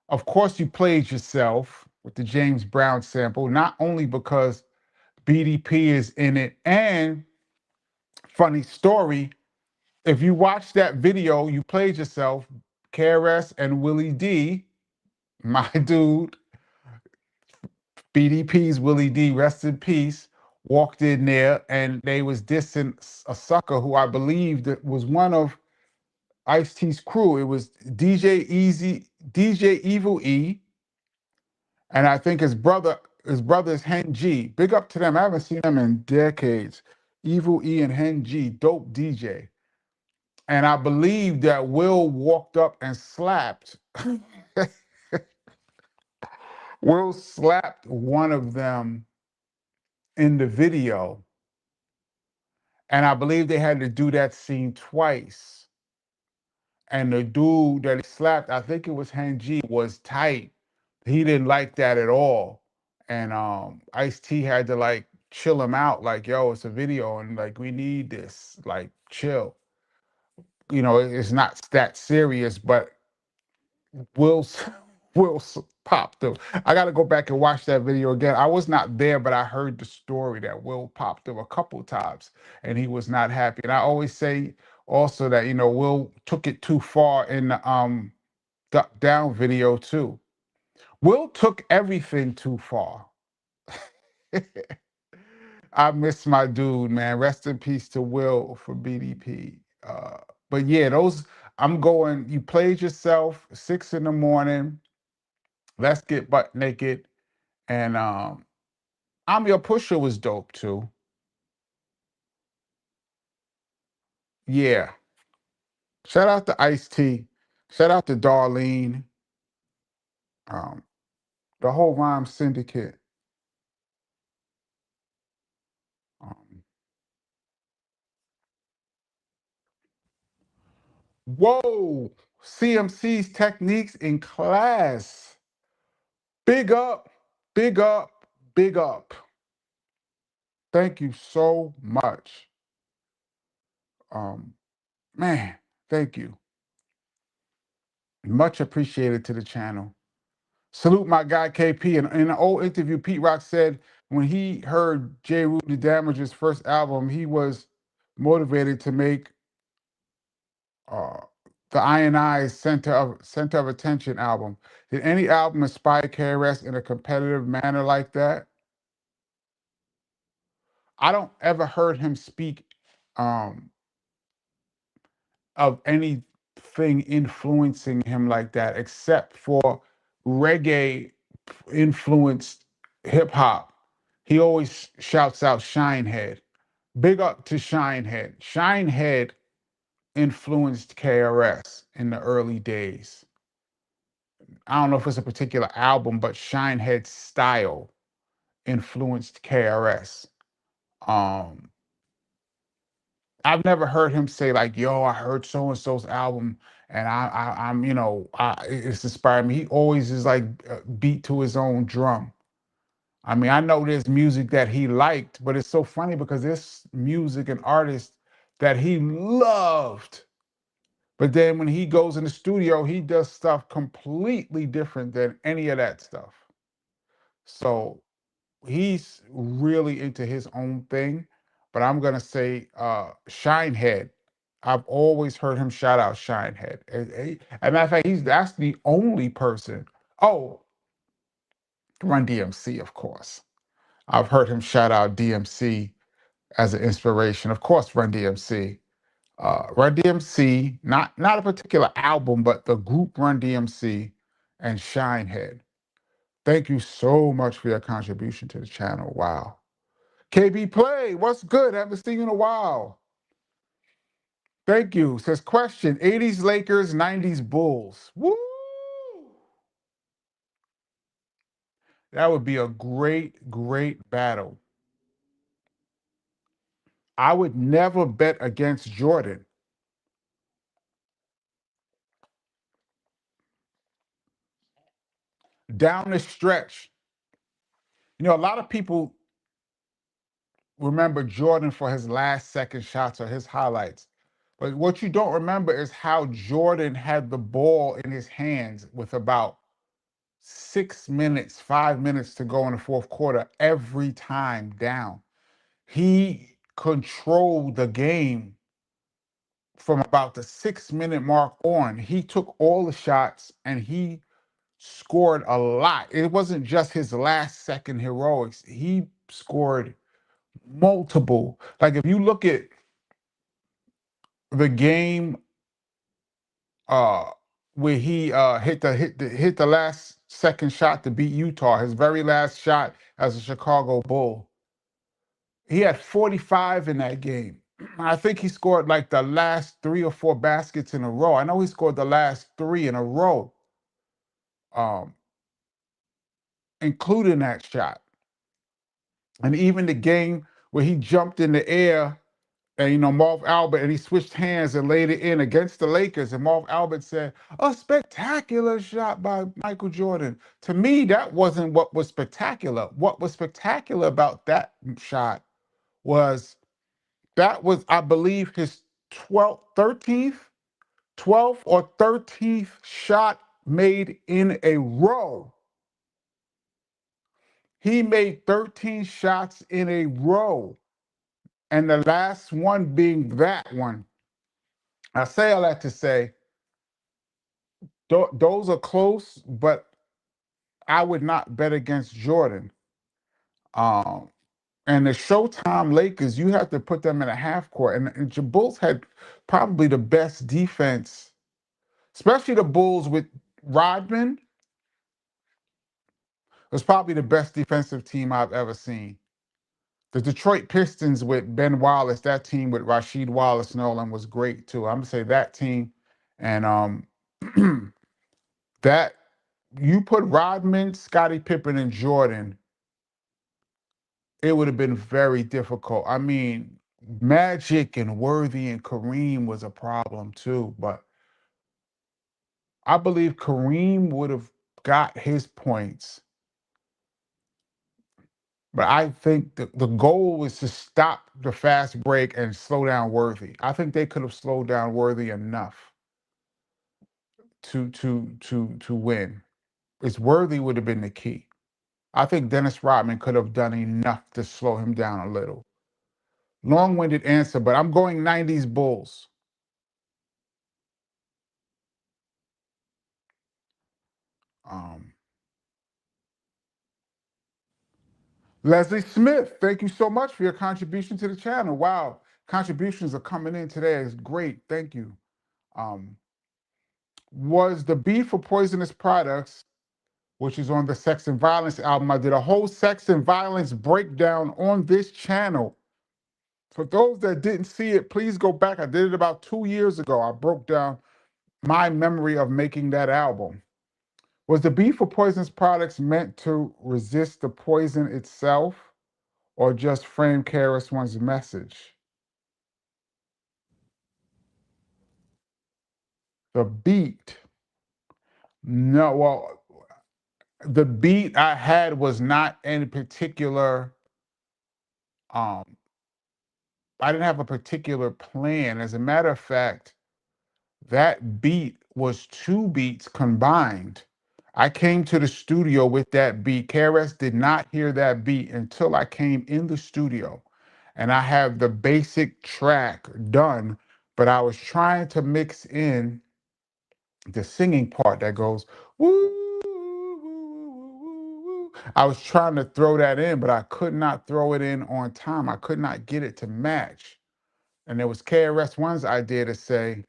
Of course, you played yourself with the James Brown sample, not only because BDP is in it, and funny story, if you watch that video, you played yourself, KRS and Willie D, my dude, BDP's Willie D, rest in peace, walked in there and they was dissing a sucker who I believe that was one of Ice-T's crew. It was DJ Evil E, and I think his brother is Hen G. Big up to them. I haven't seen them in decades. Evil E and Hen G, dope DJ. And I believe that Will walked up and slapped. Will slapped one of them in the video. And I believe they had to do that scene twice. And the dude that he slapped, I think it was Hen G, was tight. He didn't like that at all. And Ice-T had to like chill him out, like, yo, it's a video and like we need this. Like, chill. It's not that serious, but Will's Will's popped him. I gotta go back and watch that video again. I was not there, but I heard the story that Will popped him a couple times and he was not happy. And I always say also that, Will took it too far in the Duck Down video too. Will took everything too far. I miss my dude, man. Rest in peace to Will for BDP. But yeah, those I'm going. You played yourself 6 in the morning. Let's Get Butt Naked, and I'm Your Pusher was dope too. Yeah, shout out to Ice T. Shout out to Darlene. Um, the whole Rhyme Syndicate. Um, Whoa, CMC's techniques in class. Big up, big up, big up. Thank you so much. Um, Man, thank you. Much appreciated to the channel. Salute my guy KP. In an old interview, Pete Rock said when he heard J. Rudy Damage's first album, he was motivated to make uh, the I&I's Center of Attention album. Did any album inspire KRS in a competitive manner like that? I don't ever heard him speak um, of anything influencing him like that, except for reggae influenced hip hop. He always shouts out Shinehead. Big up to Shinehead. Shinehead influenced KRS in the early days. I don't know if it's a particular album, but Shinehead's style influenced KRS. Um, I've never heard him say like, "Yo, I heard so and so's album, and I'm, it's inspired me." He always is like beat to his own drum. I mean, I know there's music that he liked, but it's so funny because there's music and artists that he loved. But then when he goes in the studio, he does stuff completely different than any of that stuff. So he's really into his own thing. But I'm gonna say Shinehead. I've always heard him shout out Shinehead. As a matter of fact, that's the only person. Oh, Run DMC, of course. I've heard him shout out DMC as an inspiration. Of course, Run DMC. Run DMC, not a particular album, but the group Run DMC and Shinehead. Thank you so much for your contribution to the channel. Wow. KB Play, what's good? Haven't seen you in a while. Thank you. Says question: 80s Lakers, 90s Bulls. Woo! That would be a great, great battle. I would never bet against Jordan. Down the stretch, a lot of people remember Jordan for his last second shots or his highlights. But what you don't remember is how Jordan had the ball in his hands with about 6 minutes, 5 minutes to go in the fourth quarter every time down. He controlled the game from about the 6 minute mark on. He took all the shots and he scored a lot. It wasn't just his last second heroics. He scored multiple. Like if you look at the game uh where he hit the last second shot to beat Utah, his very last shot as a Chicago Bull. He had 45 in that game. I think he scored like the last 3 or 4 baskets in a row. I know he scored the last 3 in a row, um, including that shot. And even the game where he jumped in the air and Marv Albert, and he switched hands and laid it in against the Lakers. And Marv Albert said, "A spectacular shot by Michael Jordan." To me, that wasn't what was spectacular. What was spectacular about that shot was that was, I believe, his 12th, 13th, 12th or 13th shot made in a row. He made 13 shots in a row, and the last one being that one. I say all that to say those are close, but I would not bet against Jordan. Um, and the Showtime Lakers, you have to put them in a half court. And the Bulls had probably the best defense, especially the Bulls with Rodman. Was probably the best defensive team I've ever seen. The Detroit Pistons with Ben Wallace, that team with Rasheed Wallace Nolan was great too. I'm gonna say that team, and that you put Rodman, Scottie Pippen, and Jordan, it would have been very difficult. I mean, Magic and Worthy and Kareem was a problem too, but I believe Kareem would have got his points. But I think the goal was to stop the fast break and slow down Worthy. I think they could have slowed down Worthy enough to win. It's Worthy would have been the key. I think Dennis Rodman could have done enough to slow him down a little. Long-winded answer, but I'm going 90s Bulls. Um, Leslie Smith, thank you so much for your contribution to the channel. Wow, contributions are coming in today. It's great. Thank you. Um, was the beef for poisonous products, which is on the Sex and Violence album? I did a whole sex and violence breakdown on this channel. For those that didn't see it, please go back. I did it about 2 years ago. I broke down my memory of making that album. Was the beef for poisonous products meant to resist the poison itself or just frame KRS-One's message? The beat. No, well, the beat I had was not any particular. Um, I didn't have a particular plan. As a matter of fact, that beat was two beats combined. I came to the studio with that beat. KRS did not hear that beat until I came in the studio. And I have the basic track done, but I was trying to mix in the singing part that goes, woo, woo, woo, woo, woo. I was trying to throw that in, but I could not throw it in on time. I could not get it to match. And it was KRS-One's idea to say,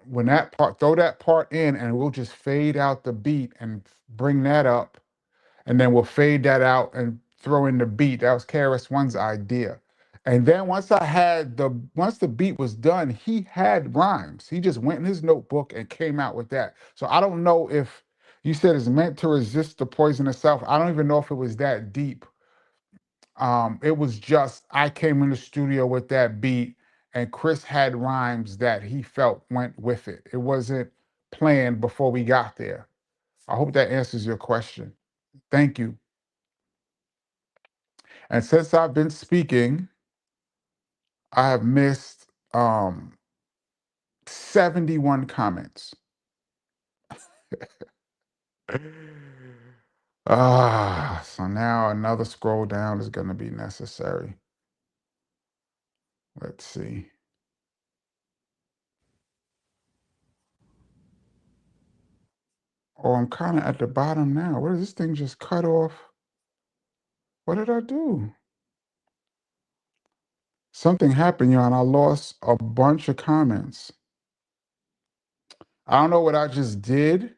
when that part, throw that part in, and we'll just fade out the beat and bring that up, and then we'll fade that out and throw in the beat. That was KRS-One's idea. And then once the beat was done, he had rhymes. He just went in his notebook and came out with that. So I don't know if you said it's meant to resist the poison itself. I don't even know if it was that deep. It was just I came in the studio with that beat, and Chris had rhymes that he felt went with it. It wasn't planned before we got there. I hope that answers your question. Thank you. And since I've been speaking, I have missed 71 comments. So now another scroll down is going to be necessary. Let's see. Oh, I'm kind of at the bottom now. What is this thing just cut off? What did I do? Something happened, and I lost a bunch of comments. I don't know what I just did,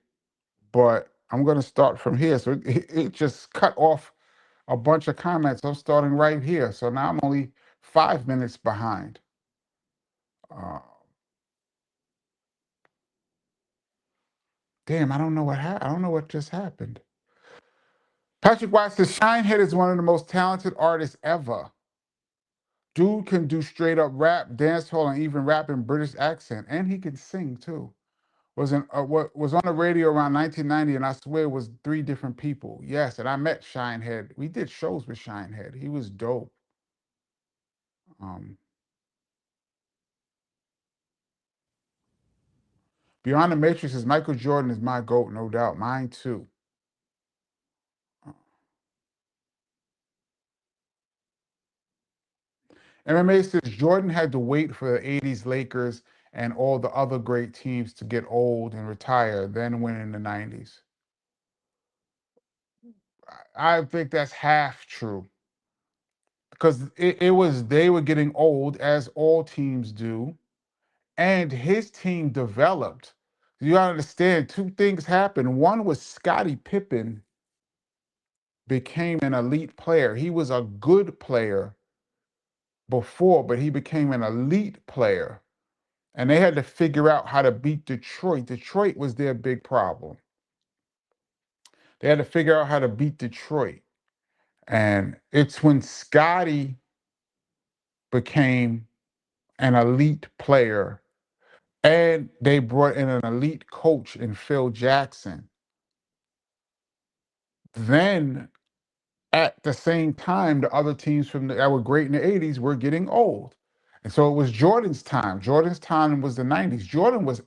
but I'm going to start from here. So it just cut off a bunch of comments. I'm starting right here. So now I'm only 5 minutes behind. Uh, Damn, I don't know what happened. I don't know what just happened. Patrick White says Shinehead is one of the most talented artists ever. Dude can do straight up rap, dancehall, and even rap in British accent, and he can sing too. Was on the radio around 1990, and I swear it was three different people. Yes, and I met Shinehead. We did shows with Shinehead. He was dope. Um, Beyond the Matrix is Michael Jordan is my GOAT, no doubt. Mine too. MMA says Jordan had to wait for the 80s Lakers and all the other great teams to get old and retire, then win in the 90s. I think that's half true because it was they were getting old, as all teams do, and his team developed. You gotta understand, two things happened. One was Scottie Pippen became an elite player. He was a good player before, but he became an elite player. And they had to figure out how to beat Detroit. Detroit was their big problem. They had to figure out how to beat Detroit. And it's when Scotty became an elite player and they brought in an elite coach in Phil Jackson. Then at the same time, the other teams that were great in the 80s were getting old. And so it was Jordan's time. Jordan's time was the 90s. Jordan was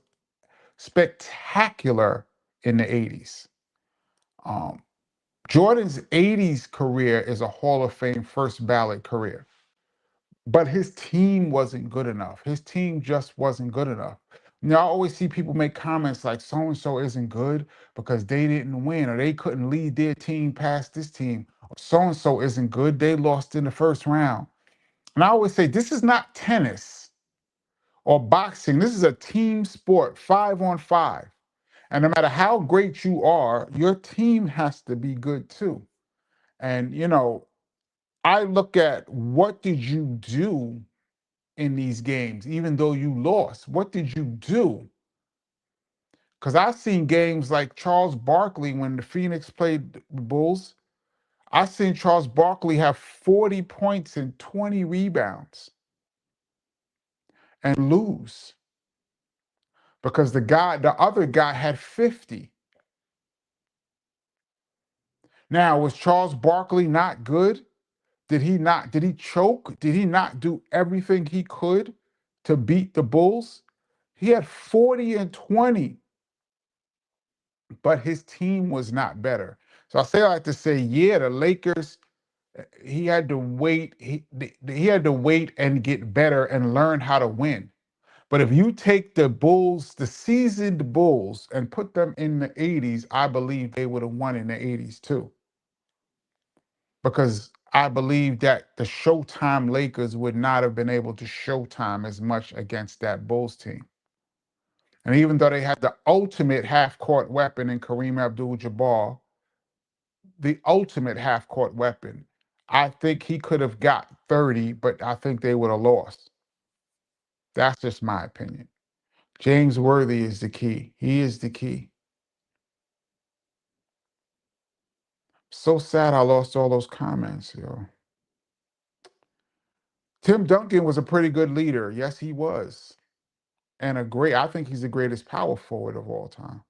spectacular in the 80s. Um, Jordan's 80s career is a Hall of Fame first ballot career. But his team wasn't good enough. His team just wasn't good enough. I always see people make comments like so and so isn't good because they didn't win or they couldn't lead their team past this team. So and so isn't good. They lost in the first round. And I always say this is not tennis or boxing. This is a team sport, 5-on-5. And no matter how great you are, your team has to be good too. And I look at what did you do in these games, even though you lost? What did you do? Because I've seen games like Charles Barkley when the Phoenix played the Bulls. I've seen Charles Barkley have 40 points and 20 rebounds and lose. because the other guy had 50. Now, was Charles Barkley not good? Did he choke? Did he not do everything he could to beat the Bulls? He had 40 and 20, but his team was not better. So I say like to say, yeah, the Lakers, he had to wait. He had to wait and get better and learn how to win. But if you take the Bulls, the seasoned Bulls, and put them in the 80s, I believe they would have won in the 80s too. Because I believe that the Showtime Lakers would not have been able to Showtime as much against that Bulls team. And even though they had the ultimate half-court weapon in Kareem Abdul-Jabbar, the ultimate half-court weapon, I think he could have got 30, but I think they would have lost. That's just my opinion. James Worthy is the key. He is the key. So sad I lost all those comments, yo. Tim Duncan was a pretty good leader. Yes, he was. And I think he's the greatest power forward of all time.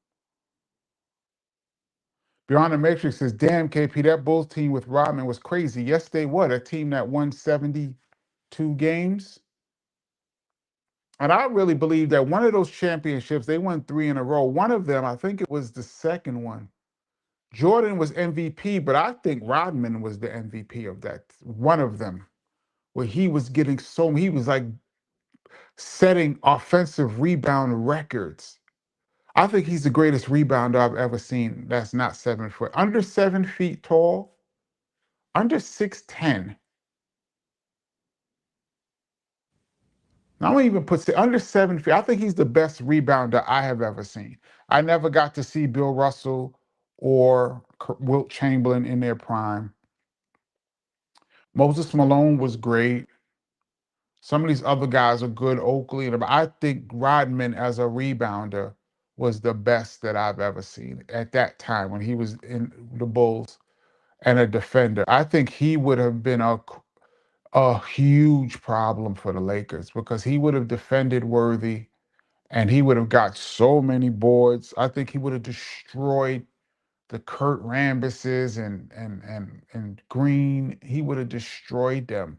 Beyond the Matrix says, damn, KP, that Bulls team with Rodman was crazy. Yes, they were. A team that won 72 games. And I really believe that one of those championships, they won 3 in a row. One of them, I think it was the second one. Jordan was MVP, but I think Rodman was the MVP of that. One of them, where he was he was like setting offensive rebound records. I think he's the greatest rebounder I've ever seen that's not 7 foot. Under 7 feet tall, under 6'10". I don't even put under 7 feet. I think he's the best rebounder I have ever seen. I never got to see Bill Russell or Wilt Chamberlain in their prime. Moses Malone was great. Some of these other guys are good, Oakley, but I think Rodman as a rebounder was the best that I've ever seen at that time when he was in the Bulls and a defender. I think he would have been a huge problem for the Lakers because he would have defended Worthy and he would have got so many boards. I think he would have destroyed the Kurt Rambises and Green. He would have destroyed them.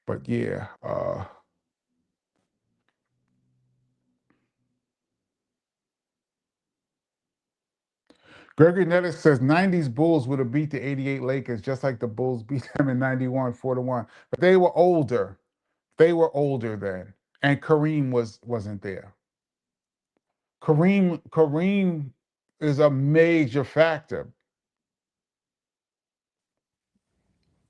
But yeah, Gregory Nettis says 90s Bulls would have beat the 88 Lakers just like the Bulls beat them in 91 4-1. But they were older. They were older then. And Kareem wasn't there. Kareem is a major factor.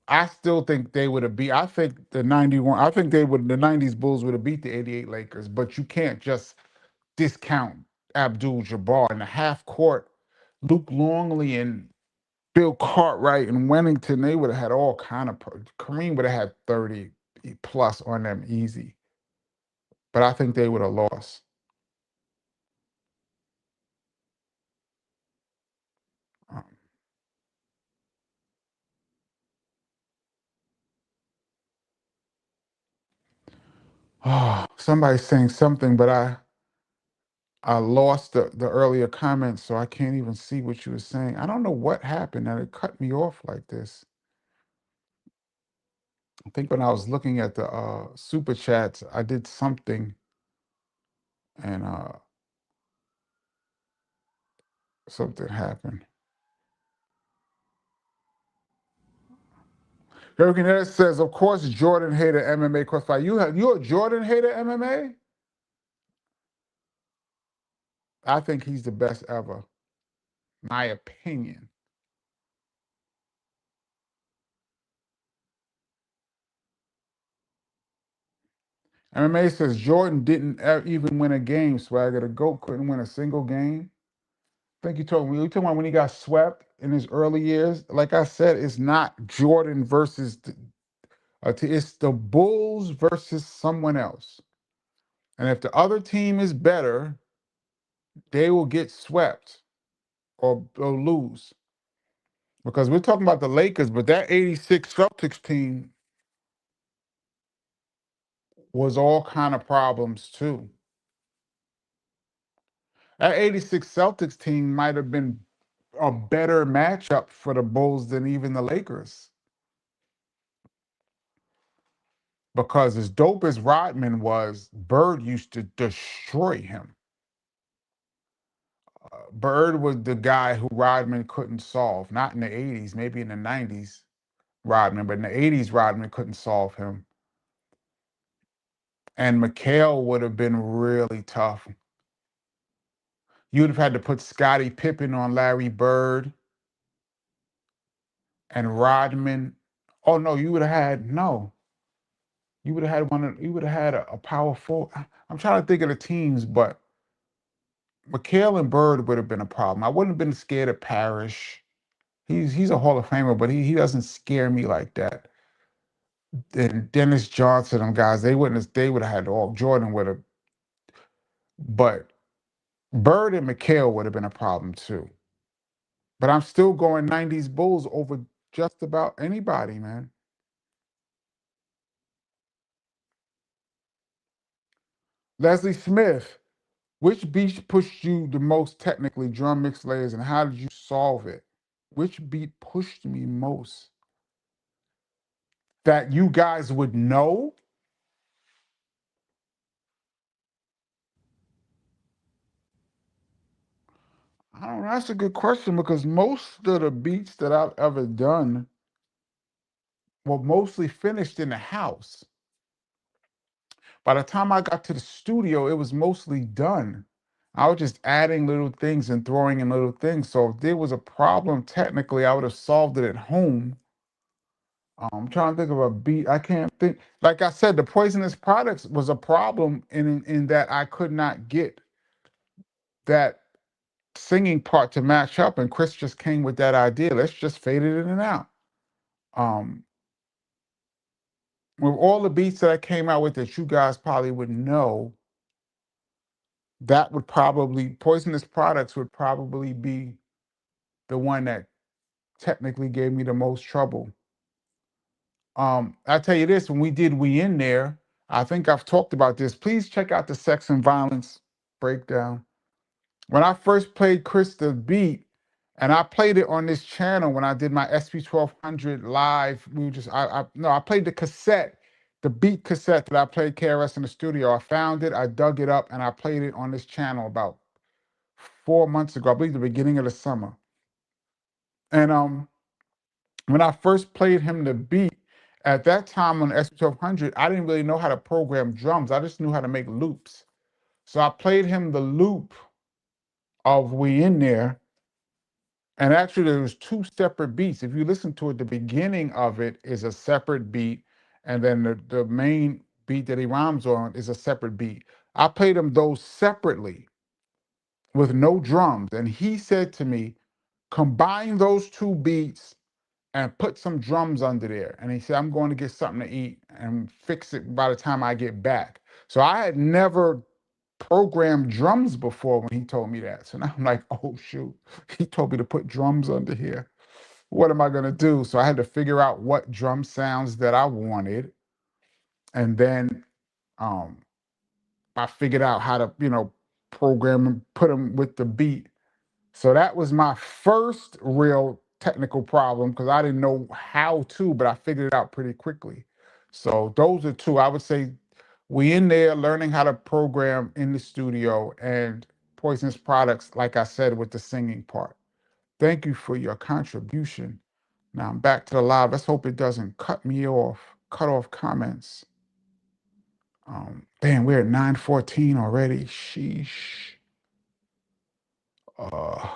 I still think they would have beat. I think the 91. I think they would. The 90s Bulls would have beat the 88 Lakers. But you can't just discount Abdul-Jabbar in the half court. Luke Longley and Bill Cartwright and Wennington. They would have had all kind of. Kareem would have had 30 plus on them easy. But I think they would have lost. Um, oh, somebody's saying something, but I lost the earlier comments, so I can't even see what you were saying. I don't know what happened that it cut me off like this. I think when I was looking at the super chats, I did something and something happened. Hurricane Ed says, of course, Jordan hated MMA crossfire. You a Jordan hater MMA? I think he's the best ever. My opinion. MMA says Jordan didn't even win a game, Swagger. The GOAT couldn't win a single game. I think you told me. You talking about when he got swept in his early years? Like I said, it's not Jordan versus it's the Bulls versus someone else. And if the other team is better, they will get swept or lose. Because we're talking about the Lakers, but that 86 Celtics team was all kind of problems too. That 86 Celtics team might have been a better matchup for the Bulls than even the Lakers. Because as dope as Rodman was, Bird used to destroy him. Bird was the guy who Rodman couldn't solve. Not in the 80s, maybe in the 90s, Rodman, but in the 80s, Rodman couldn't solve him. And McHale would have been really tough. You'd have had to put Scottie Pippen on Larry Bird and Rodman. Oh no, you would have had no. You would have had one. You would have had a power forward. I'm trying to think of the teams, but McHale and Bird would have been a problem. I wouldn't have been scared of Parrish. He's a Hall of Famer, but he doesn't scare me like that. And Dennis Johnson, them guys, they would have had all Jordan would have, but Bird and McHale would have been a problem too. But I'm still going 90s Bulls over just about anybody, man. Leslie Smith, which beat pushed you the most technically, drum mix layers, and how did you solve it? Which beat pushed me most that you guys would know? I don't know. That's a good question because most of the beats that I've ever done were mostly finished in the house. By the time I got to the studio, it was mostly done. I was just adding little things and throwing in little things. So if there was a problem technically, I would have solved it at home. I'm trying to think of a beat. I can't think. Like I said, the poisonous products was a problem in that I could not get that singing part to match up, and Chris just came with that idea. Let's just fade it in and out. Um, with all the beats that I came out with that you guys probably would know, that would probably poisonous products would probably be the one that technically gave me the most trouble. I tell you this, when we did We In There, I think I've talked about this. Please check out the sex and violence breakdown. When I first played Chris the beat, and I played it on this channel when I did my SP 1200 live. We were just I no, I played the cassette, the beat cassette that I played KRS in the studio. I found it, I dug it up, and I played it on this channel about 4 months ago, I believe the beginning of the summer. And when I first played him the beat, at that time on the SP 1200, I didn't really know how to program drums. I just knew how to make loops. So I played him the loop of We In There. And actually, there was two separate beats. If you listen to it, the beginning of it is a separate beat, and then the main beat that he rhymes on is a separate beat. I played him those separately with no drums, and he said to me, combine those two beats and put some drums under there. And he said, I'm going to get something to eat and fix it by the time I get back. So I had never programmed drums before when he told me that. So now I'm like, oh shoot, he told me to put drums under here. What am I gonna do? So I had to figure out what drum sounds that I wanted. And then um, I figured out how to, program and put them with the beat. So that was my first real technical problem because I didn't know how to, but I figured it out pretty quickly. So those are two. I would say We In There learning how to program in the studio and Poisonous Products, like I said, with the singing part. Thank you for your contribution. Now I'm back to the live. Let's hope it doesn't cut off comments. Damn, we're at 9:14 already. Sheesh. Uh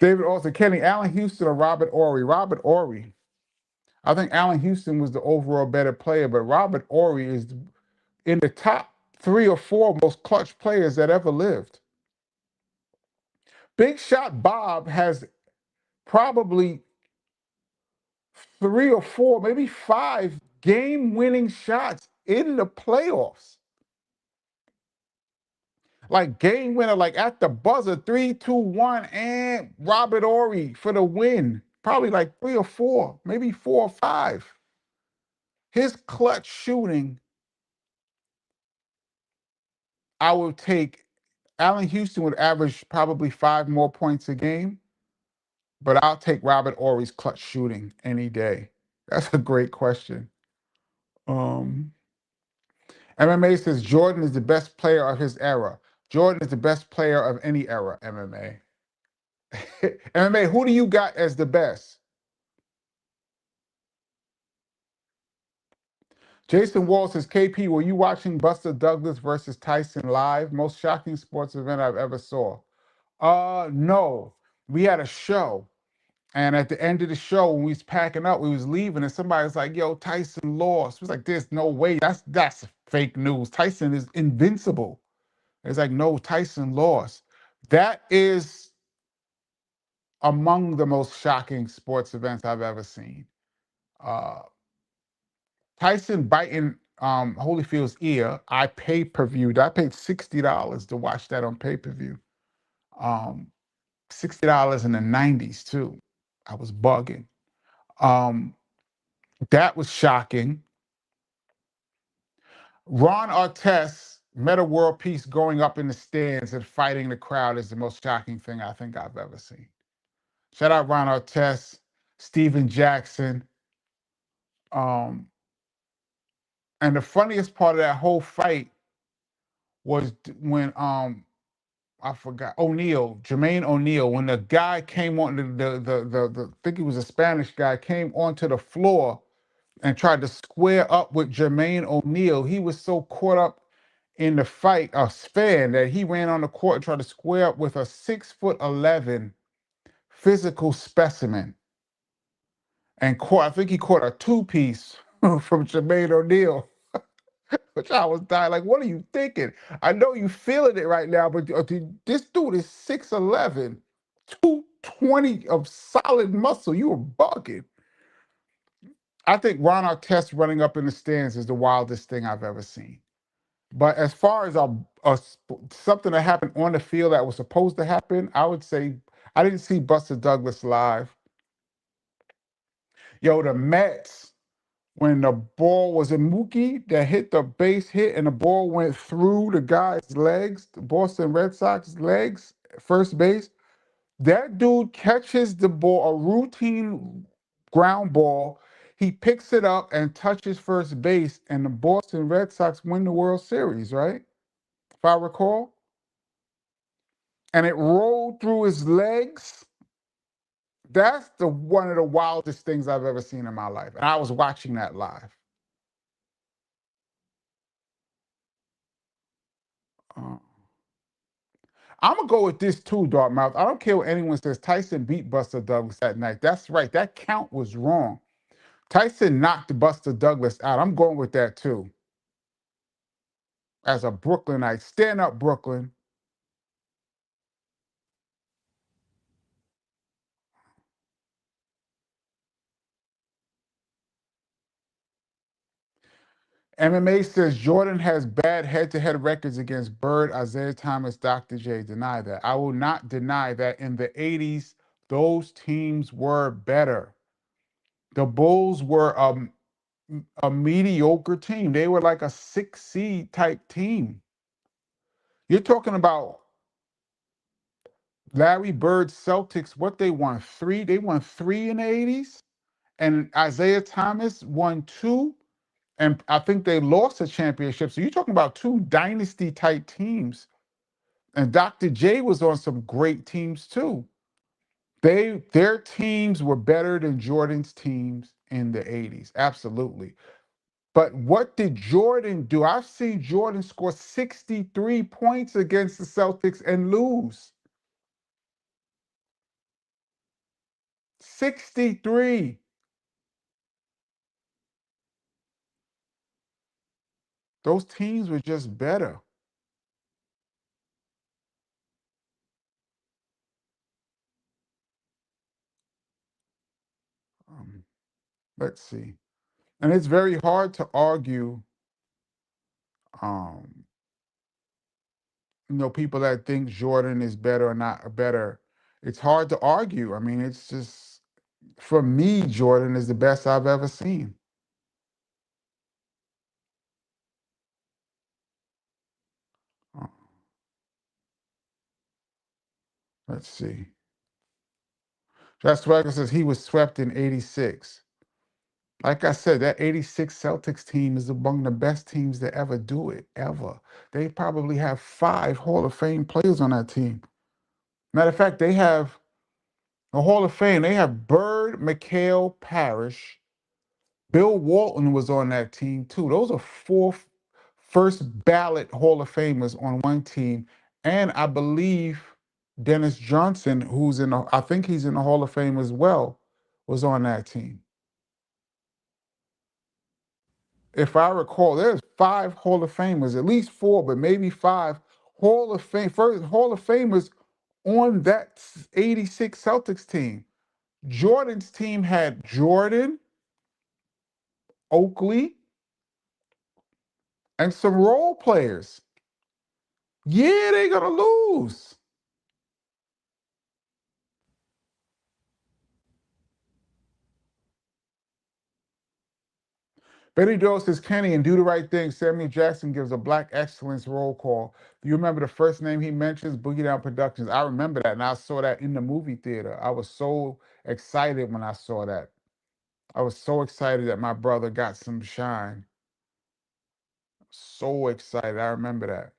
David Austin, Kenny, Allen Houston or Robert Ory? Robert Ory. I think Allen Houston was the overall better player, but Robert Ory is in the top 3 or 4 most clutch players that ever lived. Big Shot Bob has probably 3 or 4, maybe 5 game-winning shots in the playoffs. Like game winner, like at the buzzer, 3, 2, 1, and Robert Ory for the win. Probably like 3 or 4, maybe 4 or 5. His clutch shooting, I would take. Allen Houston would average probably 5 more points a game, but I'll take Robert Ory's clutch shooting any day. That's a great question. Um, MMA says Jordan is the best player of his era. Jordan is the best player of any era, MMA. MMA, who do you got as the best? Jason Wall says, KP, were you watching Buster Douglas versus Tyson live? Most shocking sports event I've ever saw. No. We had a show. And at the end of the show, when we was packing up, we was leaving, and somebody was like, yo, Tyson lost. We was like, there's no way. That's fake news. Tyson is invincible. It's like, no, Tyson lost. That is among the most shocking sports events I've ever seen. Uh, Tyson biting Holyfield's ear. I pay-per-viewed. I paid $60 to watch that on pay-per-view. $60 in the 90s too. I was bugging. Um, that was shocking. Ron Artest, Meta World Peace, going up in the stands and fighting the crowd is the most shocking thing I think I've ever seen. Shout out Ron Artest, Steven Jackson. Um, and the funniest part of that whole fight was when I forgot Jermaine O'Neal, when the guy came on the I think he was a Spanish guy, came onto the floor and tried to square up with Jermaine O'Neal. He was so caught up in the fight, a fan, that he ran on the court and tried to square up with a 6'11" physical specimen. And I think he caught a two-piece from Jermaine O'Neal, which I was dying. Like, what are you thinking? I know you feeling it right now, but this dude is 6'11", 220 of solid muscle. You were bugging. I think Ron Artest running up in the stands is the wildest thing I've ever seen. But as far as something that happened on the field that was supposed to happen, I would say I didn't see Buster Douglas live. Yo, the Mets, when the ball was a Mookie that hit the base hit and the ball went through the guy's legs, the Boston Red Sox legs, first base, that dude catches the ball, a routine ground ball. He picks it up and touches first base, and the Boston Red Sox win the World Series, right? If I recall. And it rolled through his legs. That's one of the wildest things I've ever seen in my life. And I was watching that live. Uh, I'm gonna go with this too, Dartmouth. I don't care what anyone says. Tyson beat Buster Douglas that night. That's right. That count was wrong. Tyson knocked Buster Douglas out. I'm going with that too. As a Brooklynite, stand up, Brooklyn. MMA says Jordan has bad head-to-head records against Bird, Isaiah Thomas, Dr. J. Deny that. I will not deny that in the 80s, those teams were better. The Bulls were a mediocre team. They were like a 6 seed type team. You're talking about Larry Bird's Celtics, what they won? Three? They won three in the 80s? And Isaiah Thomas won two? And I think they lost a championship. So you're talking about two dynasty type teams. And Dr. J was on some great teams too. Their teams were better than Jordan's teams in the 80s. Absolutely. But what did Jordan do? I've seen Jordan score 63 points against the Celtics and lose. 63. Those teams were just better. Um, let's see. And it's very hard to argue, um, people that think Jordan is better or not better. It's hard to argue. I mean, it's just, for me, Jordan is the best I've ever seen. Let's see. Jack Swagger says he was swept in '86. Like I said, that '86 Celtics team is among the best teams to ever do it, ever. They probably have 5 Hall of Fame players on that team. Matter of fact, they have a Hall of Fame. They have Bird, McHale, Parrish. Bill Walton was on that team too. Those are 4 first ballot Hall of Famers on one team. And I believe Dennis Johnson, who's I think he's in the Hall of Fame as well, was on that team. If I recall, there's 5 Hall of Famers, at least 4, but maybe 5 first Hall of Famers on that '86 Celtics team. Jordan's team had Jordan, Oakley, and some role players. Yeah, they're gonna lose. Betty Doe says Kenny and Do the Right Thing. Samuel Jackson gives a Black Excellence roll call. Do you remember the first name he mentions? Boogie Down Productions. I remember that, and I saw that in the movie theater. I was so excited when I saw that. I was so excited that my brother got some shine. So excited. I remember that.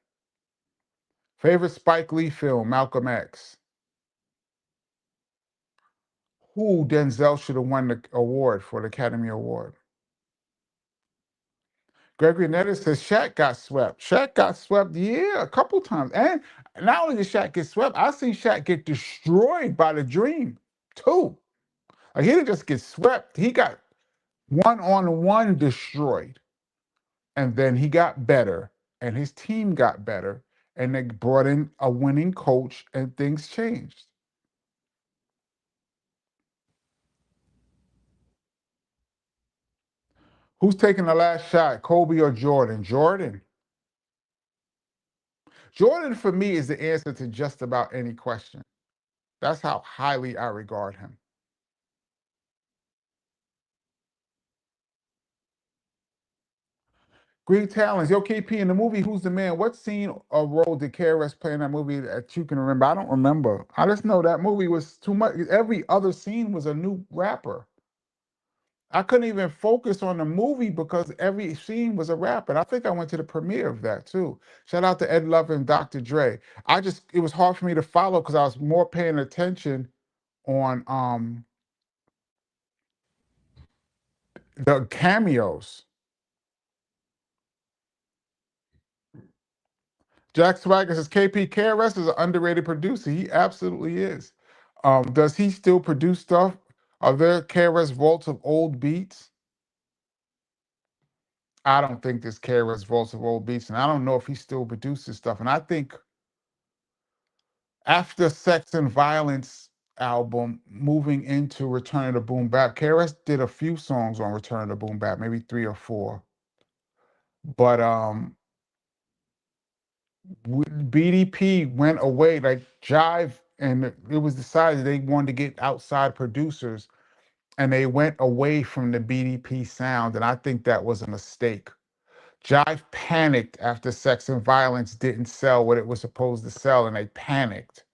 Favorite Spike Lee film, Malcolm X. Who Denzel should have won the award for the Academy Award? Gregory Nettis says Shaq got swept. Shaq got swept, yeah, a couple times. And not only did Shaq get swept, I seen Shaq get destroyed by the Dream, too. Like, he didn't just get swept, he got one-on-one destroyed. And then he got better, and his team got better, and they brought in a winning coach, and things changed. Who's taking the last shot, Kobe or Jordan? Jordan. Jordan, for me, is the answer to just about any question. That's how highly I regard him. Great talents. Yo, KP, in the movie Who's the Man? What scene or role did KRS play in that movie that you can remember? I don't remember. I just know that movie was too much. Every other scene was a new rapper. I couldn't even focus on the movie because every scene was a rapper. And I think I went to the premiere of that too. Shout out to Ed Lover and Dr. Dre. It was hard for me to follow because I was more paying attention on the cameos. Jack Swagger says KP KRS is an underrated producer. He absolutely is. Does he still produce stuff? Are there KRS vaults of old beats? I don't think there's KRS vaults of old beats, and I don't know if he still produces stuff. And I think after Sex and Violence album, moving into Return of the Boom Bap, KRS did a few songs on Return of the Boom Bap, maybe 3 or 4. But BDP went away, like Jive, and it was decided they wanted to get outside producers, and they went away from the BDP sound, and I think that was a mistake. Jive panicked after Sex and Violence didn't sell what it was supposed to sell, and they panicked.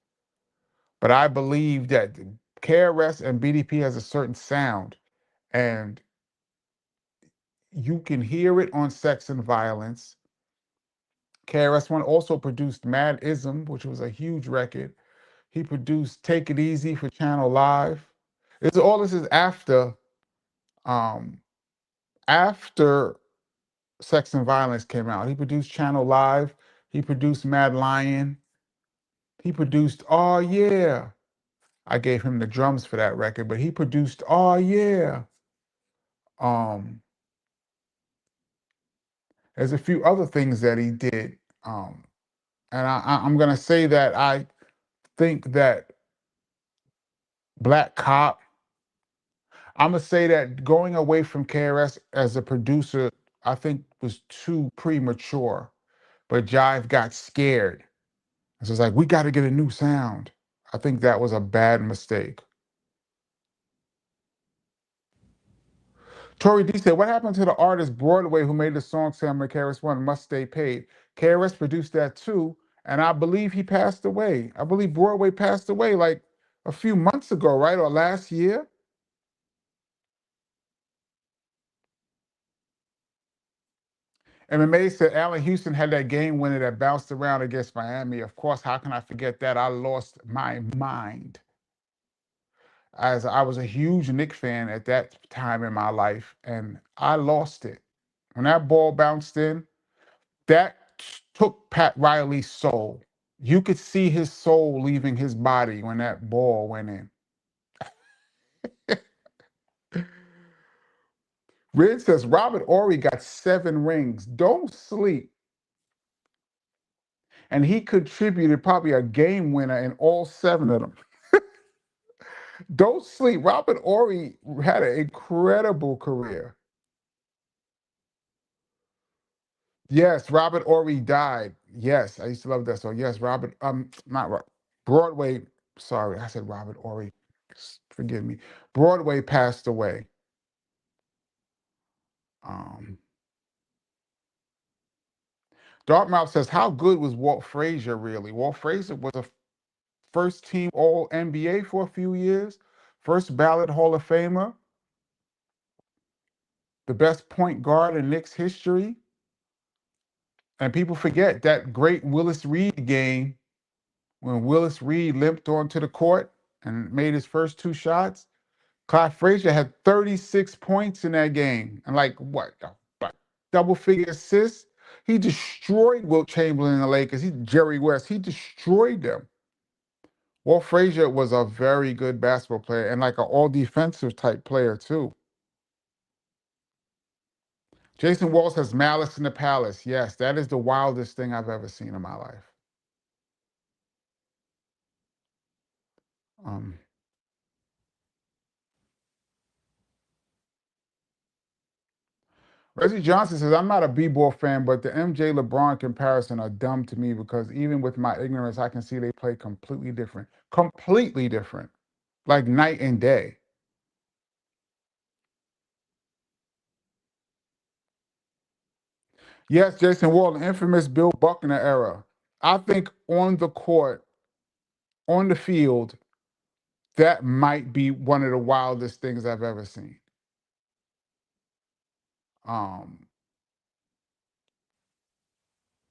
But I believe that KRS and BDP has a certain sound, and you can hear it on Sex and Violence. KRS-One also produced Mad Ism, which was a huge record. He produced Take It Easy for Channel Live. All this is um, after Sex and Violence came out. He produced Channel Live. He produced Mad Lion. He produced Oh Yeah. I gave him the drums for that record, but he produced Oh Yeah. Um, there's a few other things that he did. And I'm gonna say that I think that Black Cop, I'm gonna say that going away from KRS as a producer, I think was too premature. But Jive got scared. So it's like, we got to get a new sound. I think that was a bad mistake. Tori D said, what happened to the artist Broadway who made the song Sam KRS-One Must Stay Paid? KRS produced that too, And I believe he passed away. I believe Broadway passed away like a few months ago, right? Or last year. MMA said Allen Houston had that game winner that bounced around against Miami. Of course, how can I forget that? I lost my mind. As I was a huge Knick fan at that time in my life, and I lost it. When that ball bounced in, that took Pat Riley's soul. You could see his soul leaving his body when that ball went in. Red says Robert Ory got 7 rings. Don't sleep. And he contributed probably a game winner in all 7 of them. Don't sleep. Robert Ory had an incredible career. Yes, Robert Ory died. Yes, I used to love that song. Yes, Robert, not Broadway. Sorry, I said Robert Ory. Forgive me. Broadway passed away. Um, Dartmouth says, how good was Walt Frazier really? Walt Frazier was a first team All NBA for a few years, first ballot Hall of Famer, the best point guard in Knicks history. And people forget that great Willis Reed game when Willis Reed limped onto the court and made his first 2 shots. Clyde Frazier had 36 points in that game and like what, double figure assists. He destroyed Wilt Chamberlain in the Lakers. Jerry West. He destroyed them. Walt Frazier was a very good basketball player and like an all defensive type player too. Jason Walls has Malice in the Palace. Yes, that is the wildest thing I've ever seen in my life. Um, Reggie Johnson says, I'm not a B-ball fan, but the MJ LeBron comparison are dumb to me because even with my ignorance, I can see they play completely different. Completely different. Like night and day. Yes, Jason Wall, the infamous Bill Buckner era. I think on the court, on the field, that might be one of the wildest things I've ever seen. Um,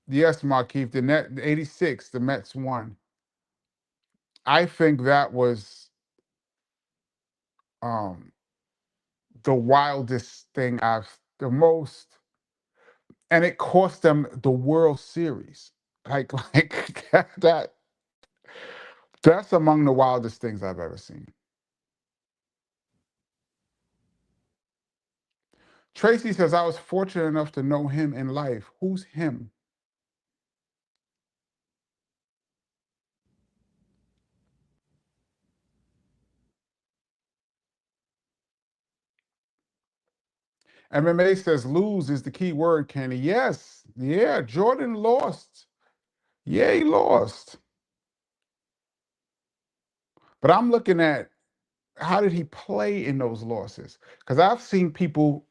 yes, Markeith, the 86, the Mets won. I think that was um, the wildest thing the most, and it cost them the World Series. Like that's among the wildest things I've ever seen. Tracy says, I was fortunate enough to know him in life. Who's him? MMA says lose is the key word, Kenny. Yes. Yeah, Jordan lost. Yeah, he lost. But I'm looking at how did he play in those losses? Because I've seen people,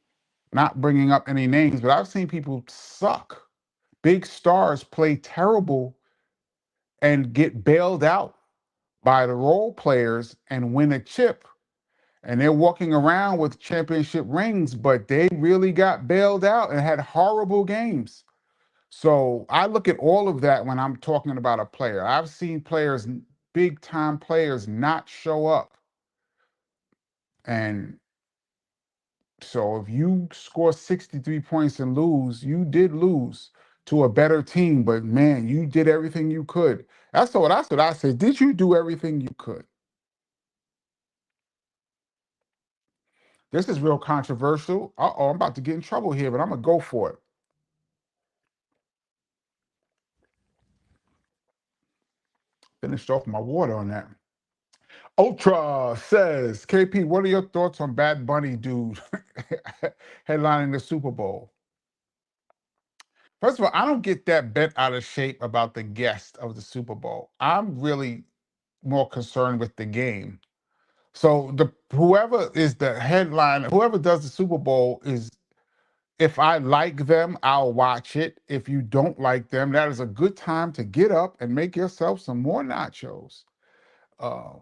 not bringing up any names, but I've seen people suck. Big stars play terrible and get bailed out by the role players and win a chip. And they're walking around with championship rings, but they really got bailed out and had horrible games. So I look at all of that when I'm talking about a player. I've seen players, big time players, not show up. And so if you score 63 points and lose, you did lose to a better team, but man, you did everything you could. That's what I say. Did you do everything you could? This is real controversial. Uh-oh, I'm about to get in trouble here, but I'm gonna go for it. Finished off my water on that. Ultra says, KP, what are your thoughts on Bad Bunny dude headlining the Super Bowl? First of all, I don't get that bent out of shape about the guest of the Super Bowl. I'm really more concerned with the game. So the whoever is the headline, whoever does the Super Bowl If I like them, I'll watch it. If you don't like them, that is a good time to get up and make yourself some more nachos. Uh,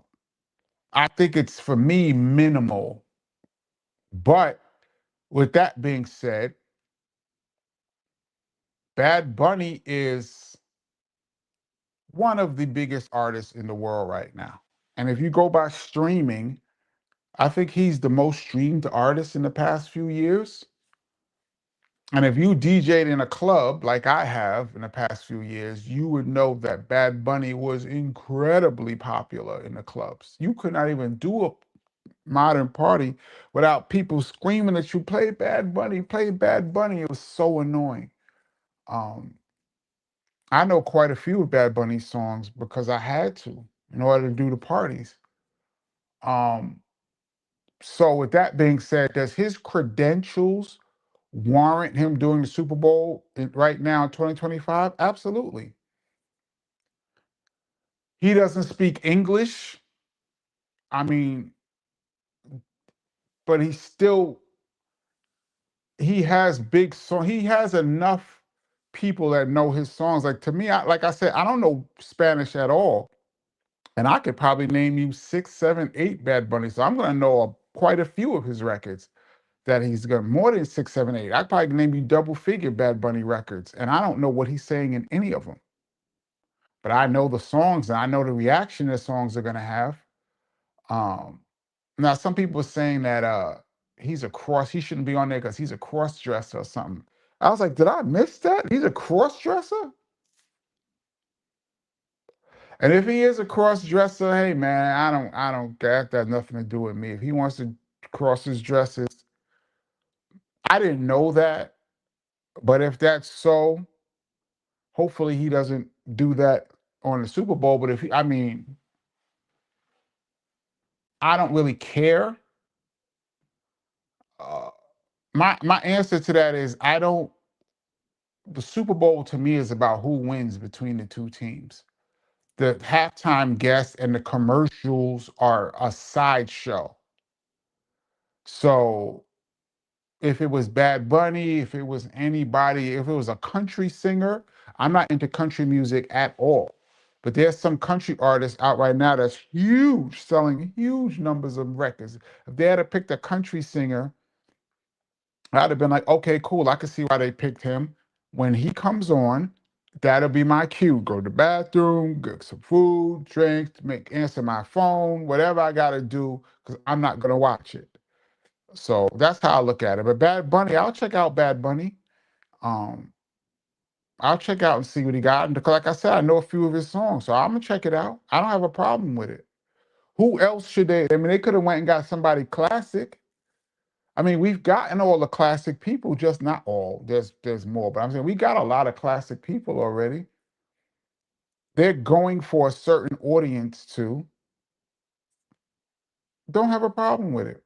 I think it's for me minimal. But with that being said, Bad Bunny is one of the biggest artists in the world right now. And if you go by streaming, I think he's the most streamed artist in the past few years. And if you DJ'd in a club like I have in the past few years, you would know that Bad Bunny was incredibly popular in the clubs. You could not even do a modern party without people screaming that you play Bad Bunny, play Bad Bunny. It was so annoying. Um, I know quite a few of Bad Bunny songs because I had to in order to do the parties. Um, so with that being said, does his credentials warrant him doing the Super Bowl right now in 2025? Absolutely. He doesn't speak English. I mean, but he has big song. He has enough people that know his songs. Like to me, like I said, I don't know Spanish at all. And I could probably name you six, seven, eight Bad Bunny. So I'm going to know quite a few of his records that he's got more than six, seven, eight. I probably name you double figure Bad Bunny records. And I don't know what he's saying in any of them. But I know the songs and I know the reaction the songs are going to have. Um, Now, some people are saying that he shouldn't be on there because he's a cross dresser or something. I was like, did I miss that? He's a cross dresser? And if he is a cross dresser, hey man, I don't that has nothing to do with me. If he wants to cross his dresses, I didn't know that. But if that's so, hopefully he doesn't do that on the Super Bowl. But if he, I mean, I don't really care. Uh, my answer to that is I don't. The Super Bowl to me is about who wins between the two teams. The halftime guests and the commercials are a sideshow. So if it was Bad Bunny, if it was anybody, if it was a country singer, I'm not into country music at all. But there's some country artists out right now that's huge, selling huge numbers of records. If they had to pick a country singer, I'd have been like, okay, cool. I can see why they picked him. When he comes on, that'll be my cue. Go to the bathroom, get some food, drink, answer my phone, whatever I gotta do, because I'm not gonna watch it. So that's how I look at it. But Bad Bunny, I'll check out Bad Bunny. Um, I'll check out and see what he got. And like I said, I know a few of his songs, so I'm gonna check it out. I don't have a problem with it. Who else should they? I mean, they could have went and got somebody classic. I mean, we've gotten all the classic people, just not all. There's more, but I'm saying we got a lot of classic people already. They're going for a certain audience too. Don't have a problem with it.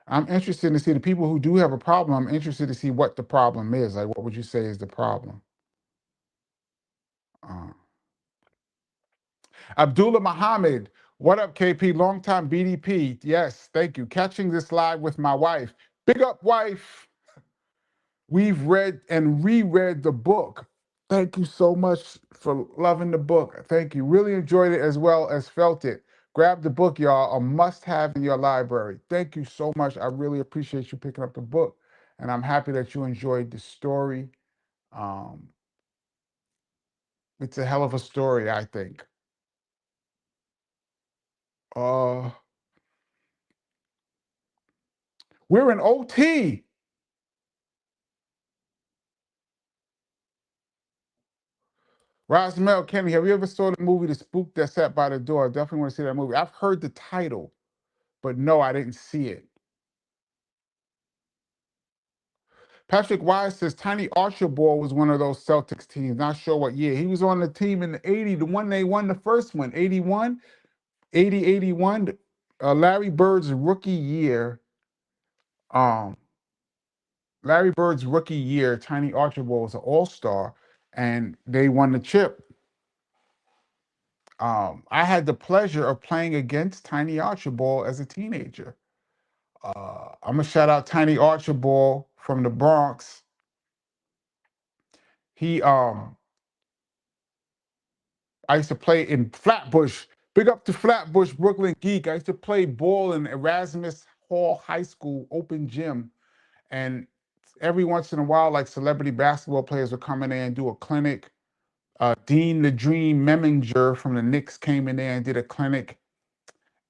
I'm interested to see the people who do have a problem. I'm interested to see what the problem is. Like, what would you say is the problem? Uh, Abdullah Muhammad, what up, KP? Longtime BDP. Yes, thank you. Catching this live with my wife. Big up, wife. We've read and reread the book. Thank you so much for loving the book. Thank you. Really enjoyed it as well as felt it. Grab the book, y'all. A must have in your library. Thank you so much. I really appreciate you picking up the book. And I'm happy that you enjoyed the story. Um, it's a hell of a story, I think. Uh, we're in OT. Rosmel Kenny, have you ever saw the movie The Spook That Sat by the Door? I definitely want to see that movie. I've heard the title, but no, I didn't see it. Patrick Wise says Tiny Archibald was one of those Celtics teams. Not sure what year. He was on the team in the 80, the one they won the first one, 81, 80, 81. Larry Bird's rookie year. Um, Larry Bird's rookie year, Tiny Archibald was an all-star, and they won the chip. I had the pleasure of playing against Tiny Archibald as a teenager. I'm gonna shout out Tiny Archibald from the Bronx. He I used to play in Flatbush. Big up to Flatbush, Brooklyn Geek. I used to play ball in Erasmus Hall High School open gym, and every once in a while, like celebrity basketball players would come in there and do a clinic. Dean the Dream Meminger from the Knicks came in there and did a clinic.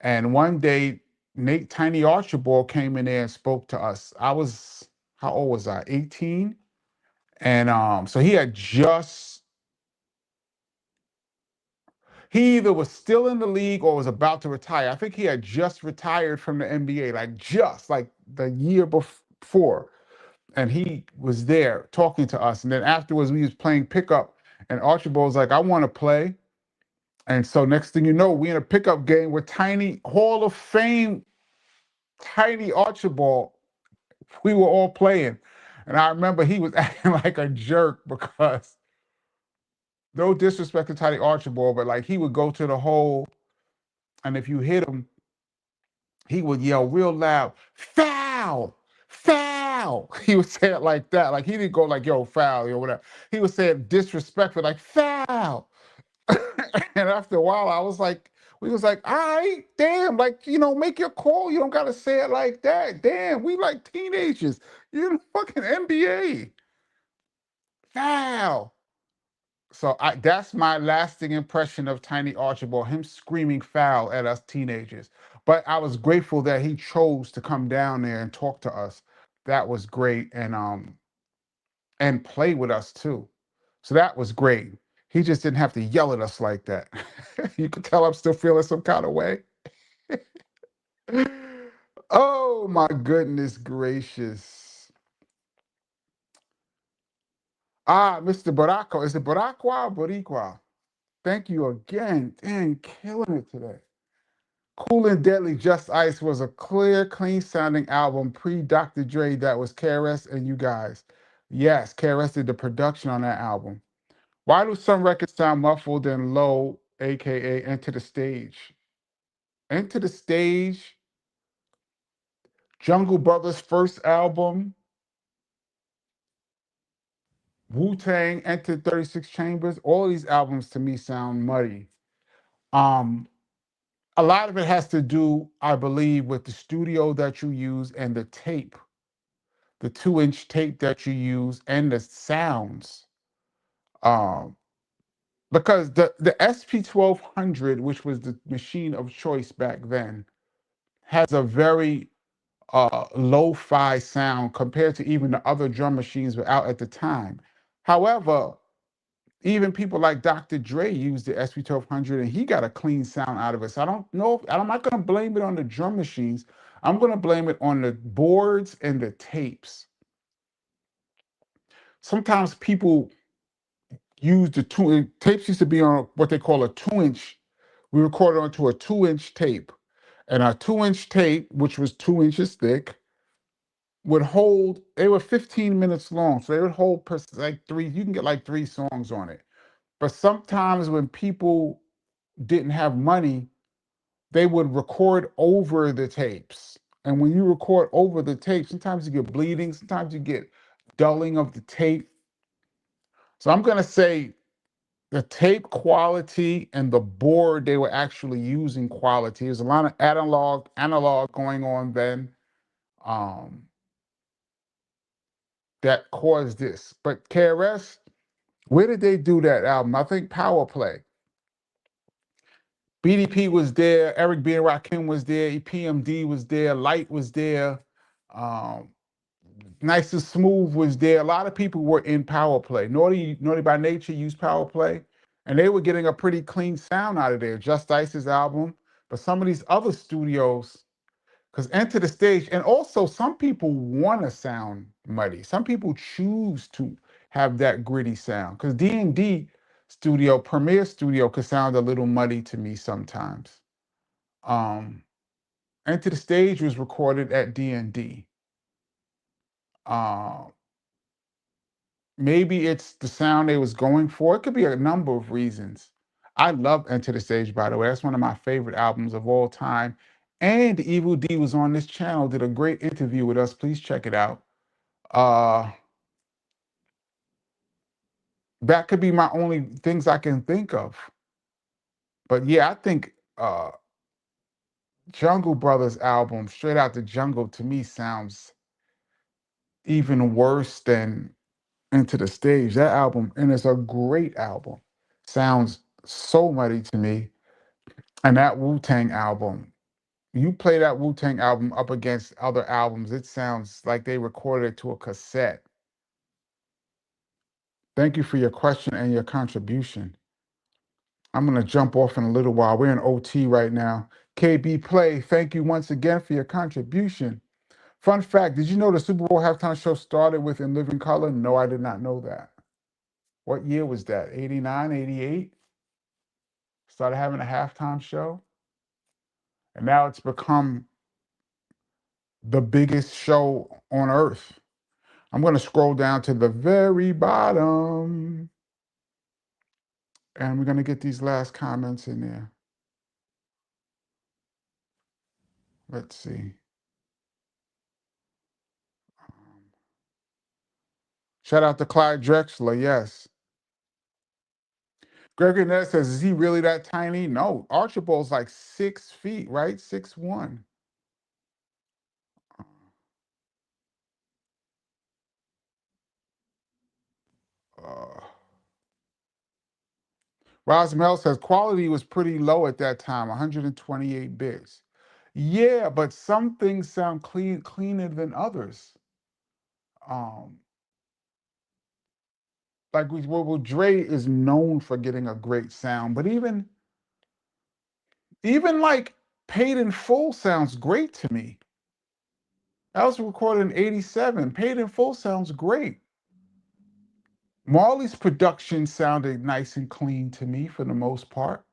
And one day, Nate Tiny Archibald came in there and spoke to us. I was, how old was I? 18. And so he either was still in the league or was about to retire. I think he had just retired from the NBA, like just like the year before. And he was there talking to us. And then afterwards, we was playing pickup. And Archibald was like, I want to play. And so next thing you know, we in a pickup game with Tiny Hall of Fame, Tiny Archibald. We were all playing. And I remember he was acting like a jerk because no disrespect to Tiny Archibald, but like he would go to the hole, and if you hit him, he would yell real loud, foul, foul. He would say it like that. Like he didn't go like, yo, foul, or whatever. He would say it disrespectful, like foul. And after a while, we was like, all right, damn, like, make your call. You don't gotta say it like that. Damn, we like teenagers. You're in the fucking NBA. Foul. So that's my lasting impression of Tiny Archibald, him screaming foul at us teenagers. But I was grateful that he chose to come down there and talk to us. That was great, and play with us too. So that was great. He just didn't have to yell at us like that. You could tell I'm still feeling some kind of way. Oh my goodness gracious. Mr. Barako. Is it Barakwa or Boricua? Thank you again. Dang, killing it today. Cool and Deadly Just Ice was a clear, clean sounding album pre Dr. Dre that was KRS and you guys. Yes, KRS did the production on that album. Why do some records sound muffled and low, aka Enter the Stage? Enter the Stage, Jungle Brothers' first album, Wu Tang entered 36 Chambers. All of these albums to me sound muddy. Um, a lot of it has to do, I believe, with the studio that you use and the tape, the 2-inch tape that you use, and the sounds. Um, because the SP-1200, which was the machine of choice back then, has a very lo-fi sound compared to even the other drum machines were out at the time. However, even people like Dr. Dre used the SP-1200 and he got a clean sound out of it. So I don't know, I'm not going to blame it on the drum machines. I'm going to blame it on the boards and the tapes. Sometimes people use tapes used to be on what they call a 2-inch. We recorded onto a 2-inch tape. And our 2-inch tape, which was 2 inches thick, would hold, they were 15 minutes long. So they would hold like you can get like 3 songs on it. But sometimes when people didn't have money, they would record over the tapes. And when you record over the tape, sometimes you get bleeding, sometimes you get dulling of the tape. So I'm going to say the tape quality and the board they were actually using quality. There's a lot of analog going on then, that caused this. But KRS, where did they do that album? I think Power Play. BDP was there, Eric B. and Rakim was there, EPMD was there, Light was there, um, Nice and Smooth was there. A lot of people were in Power Play. Naughty by Nature used Power Play, and they were getting a pretty clean sound out of there. Just Ice's album, but some of these other studios, because Enter the Stage, and also some people want to sound muddy. Some people choose to have that gritty sound, because D&D studio, Premiere Studio, could sound a little muddy to me sometimes. Enter the Stage was recorded at D&D. Maybe it's the sound they was going for. It could be a number of reasons. I love Enter the Stage, by the way. That's one of my favorite albums of all time. And Evil D was on this channel, did a great interview with us. Please check it out. Uh, that could be my only things I can think of. But yeah, I think Jungle Brothers album, Straight Out the Jungle, to me sounds even worse than Into the Stage. That album, and it's a great album, sounds so muddy to me. And that Wu-Tang album, you play that Wu-Tang album up against other albums, it sounds like they recorded it to a cassette. Thank you for your question and your contribution. I'm going to jump off in a little while. We're in OT right now. KB Play, thank you once again for your contribution. Fun fact, did you know the Super Bowl halftime show started with In Living Color? No, I did not know that. What year was that? 89, 88? Started having a halftime show? And now it's become the biggest show on earth. I'm going to scroll down to the very bottom. And we're going to get these last comments in there. Let's see. Shout out to Clyde Drexler, yes. Gregory Ness says, is he really that tiny? No, Archibald's like 6 feet, right? 6'1". Uh, Rosmel says, quality was pretty low at that time, 128 bits. Yeah, but some things sound cleaner than others. Like well, Dre is known for getting a great sound, but even like Paid in Full sounds great to me. That was recorded in '87. Paid in Full sounds great. Marley's production sounded nice and clean to me for the most part.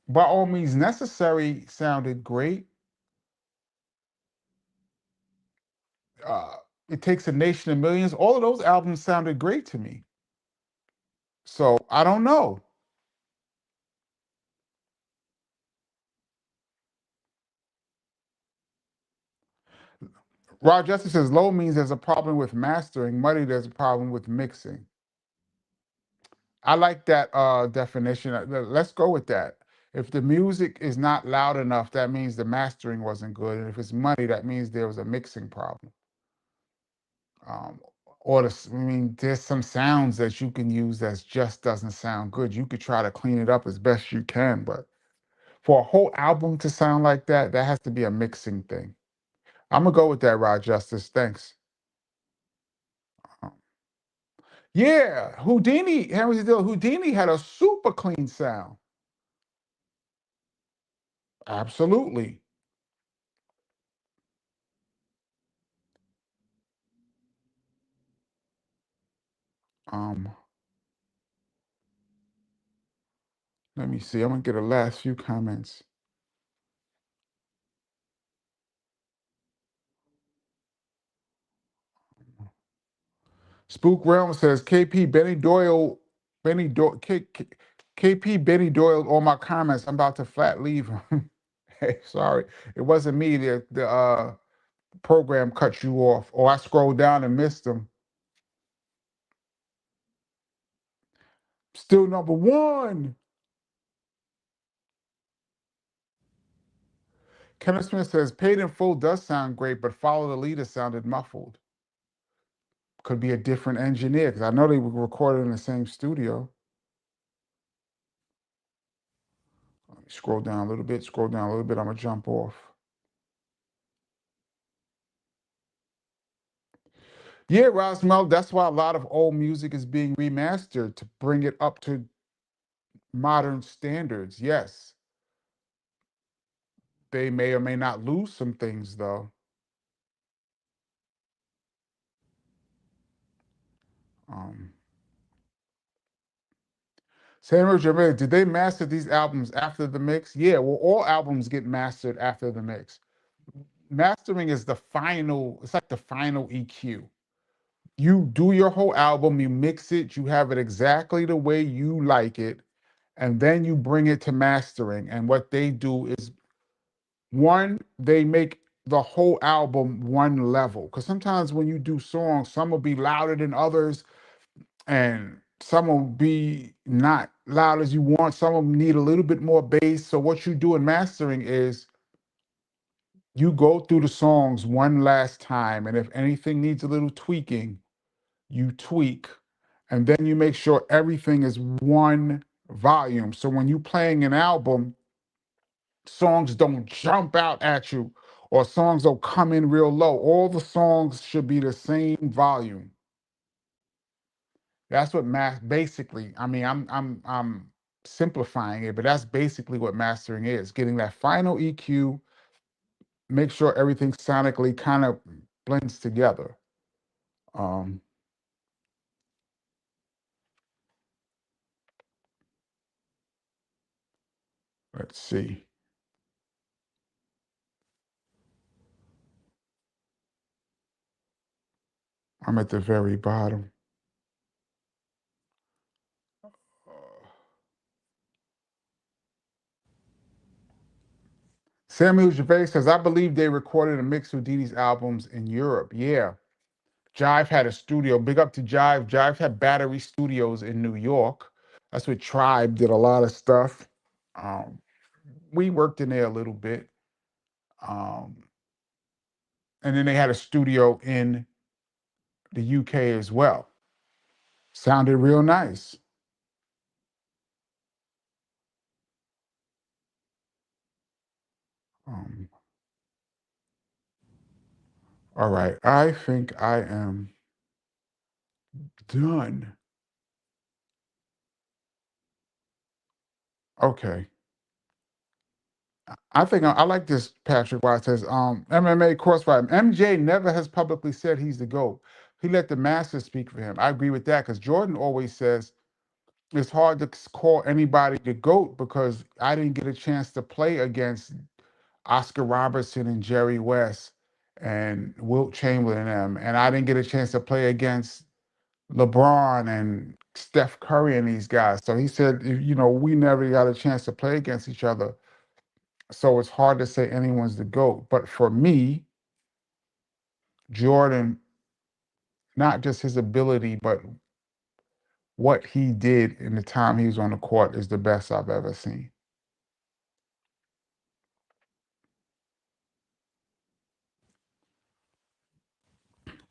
By All Means Necessary sounded great. It Takes a Nation of Millions. All of those albums sounded great to me. So I don't know. Rod Justice says low means there's a problem with mastering. Muddy, there's a problem with mixing. I like that definition. Let's go with that. If the music is not loud enough, that means the mastering wasn't good. And if it's muddy, that means there was a mixing problem. I mean, there's some sounds that you can use that just doesn't sound good. You could try to clean it up as best you can, but for a whole album to sound like that, that has to be a mixing thing. I'm gonna go with that, Rod Justice. Thanks. Yeah, Houdini had a super clean sound. Absolutely. Um, Let me see. I'm gonna get the last few comments. Spook Realm says KP Benny Doyle, KP Benny Doyle. All my comments. I'm about to flat leave him. Hey, sorry, it wasn't me. The program cut you off, or I scrolled down and missed them. Still number one. Kenneth Smith says Paid in Full does sound great, but Follow the Leader sounded muffled. Could be a different engineer because I know they were recorded in the same studio. Let me scroll down a little bit. Scroll down a little bit. I'm gonna jump off. Yeah, Rosmel, that's why a lot of old music is being remastered to bring it up to modern standards. Yes. They may or may not lose some things, though. Um, Samuel Jermaine, did they master these albums after the mix? Yeah, well, all albums get mastered after the mix. Mastering is the final, it's like the final EQ. You do your whole album, you mix it, you have it exactly the way you like it, and then you bring it to mastering. And what they do is, one, they make the whole album one level. Because sometimes when you do songs, some will be louder than others, and some will be not loud as you want. Some of them need a little bit more bass. So what you do in mastering is you go through the songs one last time, and if anything needs a little tweaking, you tweak, and then you make sure everything is one volume. So when you're playing an album, songs don't jump out at you, or songs don't come in real low. All the songs should be the same volume. That's what basically. I mean, I'm simplifying it, but that's basically what mastering is: getting that final EQ, make sure everything sonically kind of blends together. Um, let's see. I'm at the very bottom. Samuel Gervais says, I believe they recorded a mix of Dee Dee's albums in Europe. Yeah. Jive had a studio. Big up to Jive. Jive had Battery Studios in New York. That's where Tribe did a lot of stuff. Um, we worked in there a little bit. Um, and then they had a studio in the UK as well. Sounded real nice. Um, all right. I think I am done. Okay. I think I like this, Patrick White says, MMA crossfire. MJ never has publicly said he's the GOAT. He let the masters speak for him. I agree with that, because Jordan always says it's hard to call anybody the GOAT because I didn't get a chance to play against Oscar Robertson and Jerry West and Wilt Chamberlain and them. And I didn't get a chance to play against LeBron and Steph Curry and these guys. So he said, we never got a chance to play against each other. So it's hard to say anyone's the GOAT. But for me, Jordan, not just his ability, but what he did in the time he was on the court is the best I've ever seen.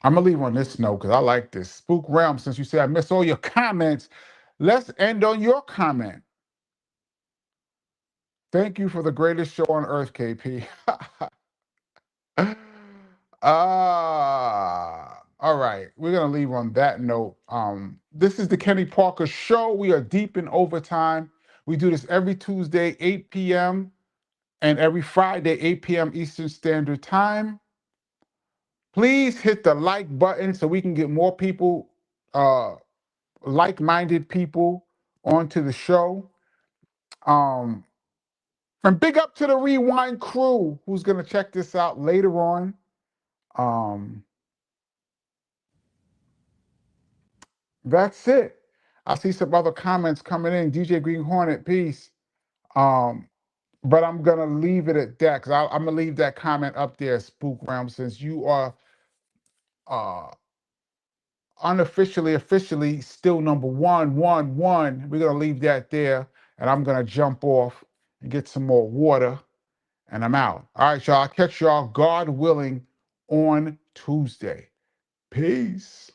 I'm gonna leave on this note because I like this. Spook Realm, since you said I missed all your comments, let's end on your comment. Thank you for the greatest show on earth, KP. All right. We're gonna leave on that note. This is the Kenny Parker Show. We are deep in overtime. We do this every Tuesday, 8 p.m., and every Friday, 8 p.m. Eastern Standard Time. Please hit the like button so we can get more people, like-minded people, onto the show. Um, and big up to the Rewind crew who's gonna check this out later on. Um, That's it. I see some other comments coming in. DJ Green Hornet, peace. Um, but I'm gonna leave it at that because I'm gonna leave that comment up there, Spook Realm, since you are uh unofficially, officially still number one. We're gonna leave that there, and I'm gonna jump off and get some more water, and I'm out. All right, y'all. I'll catch y'all, God willing, on Tuesday. Peace.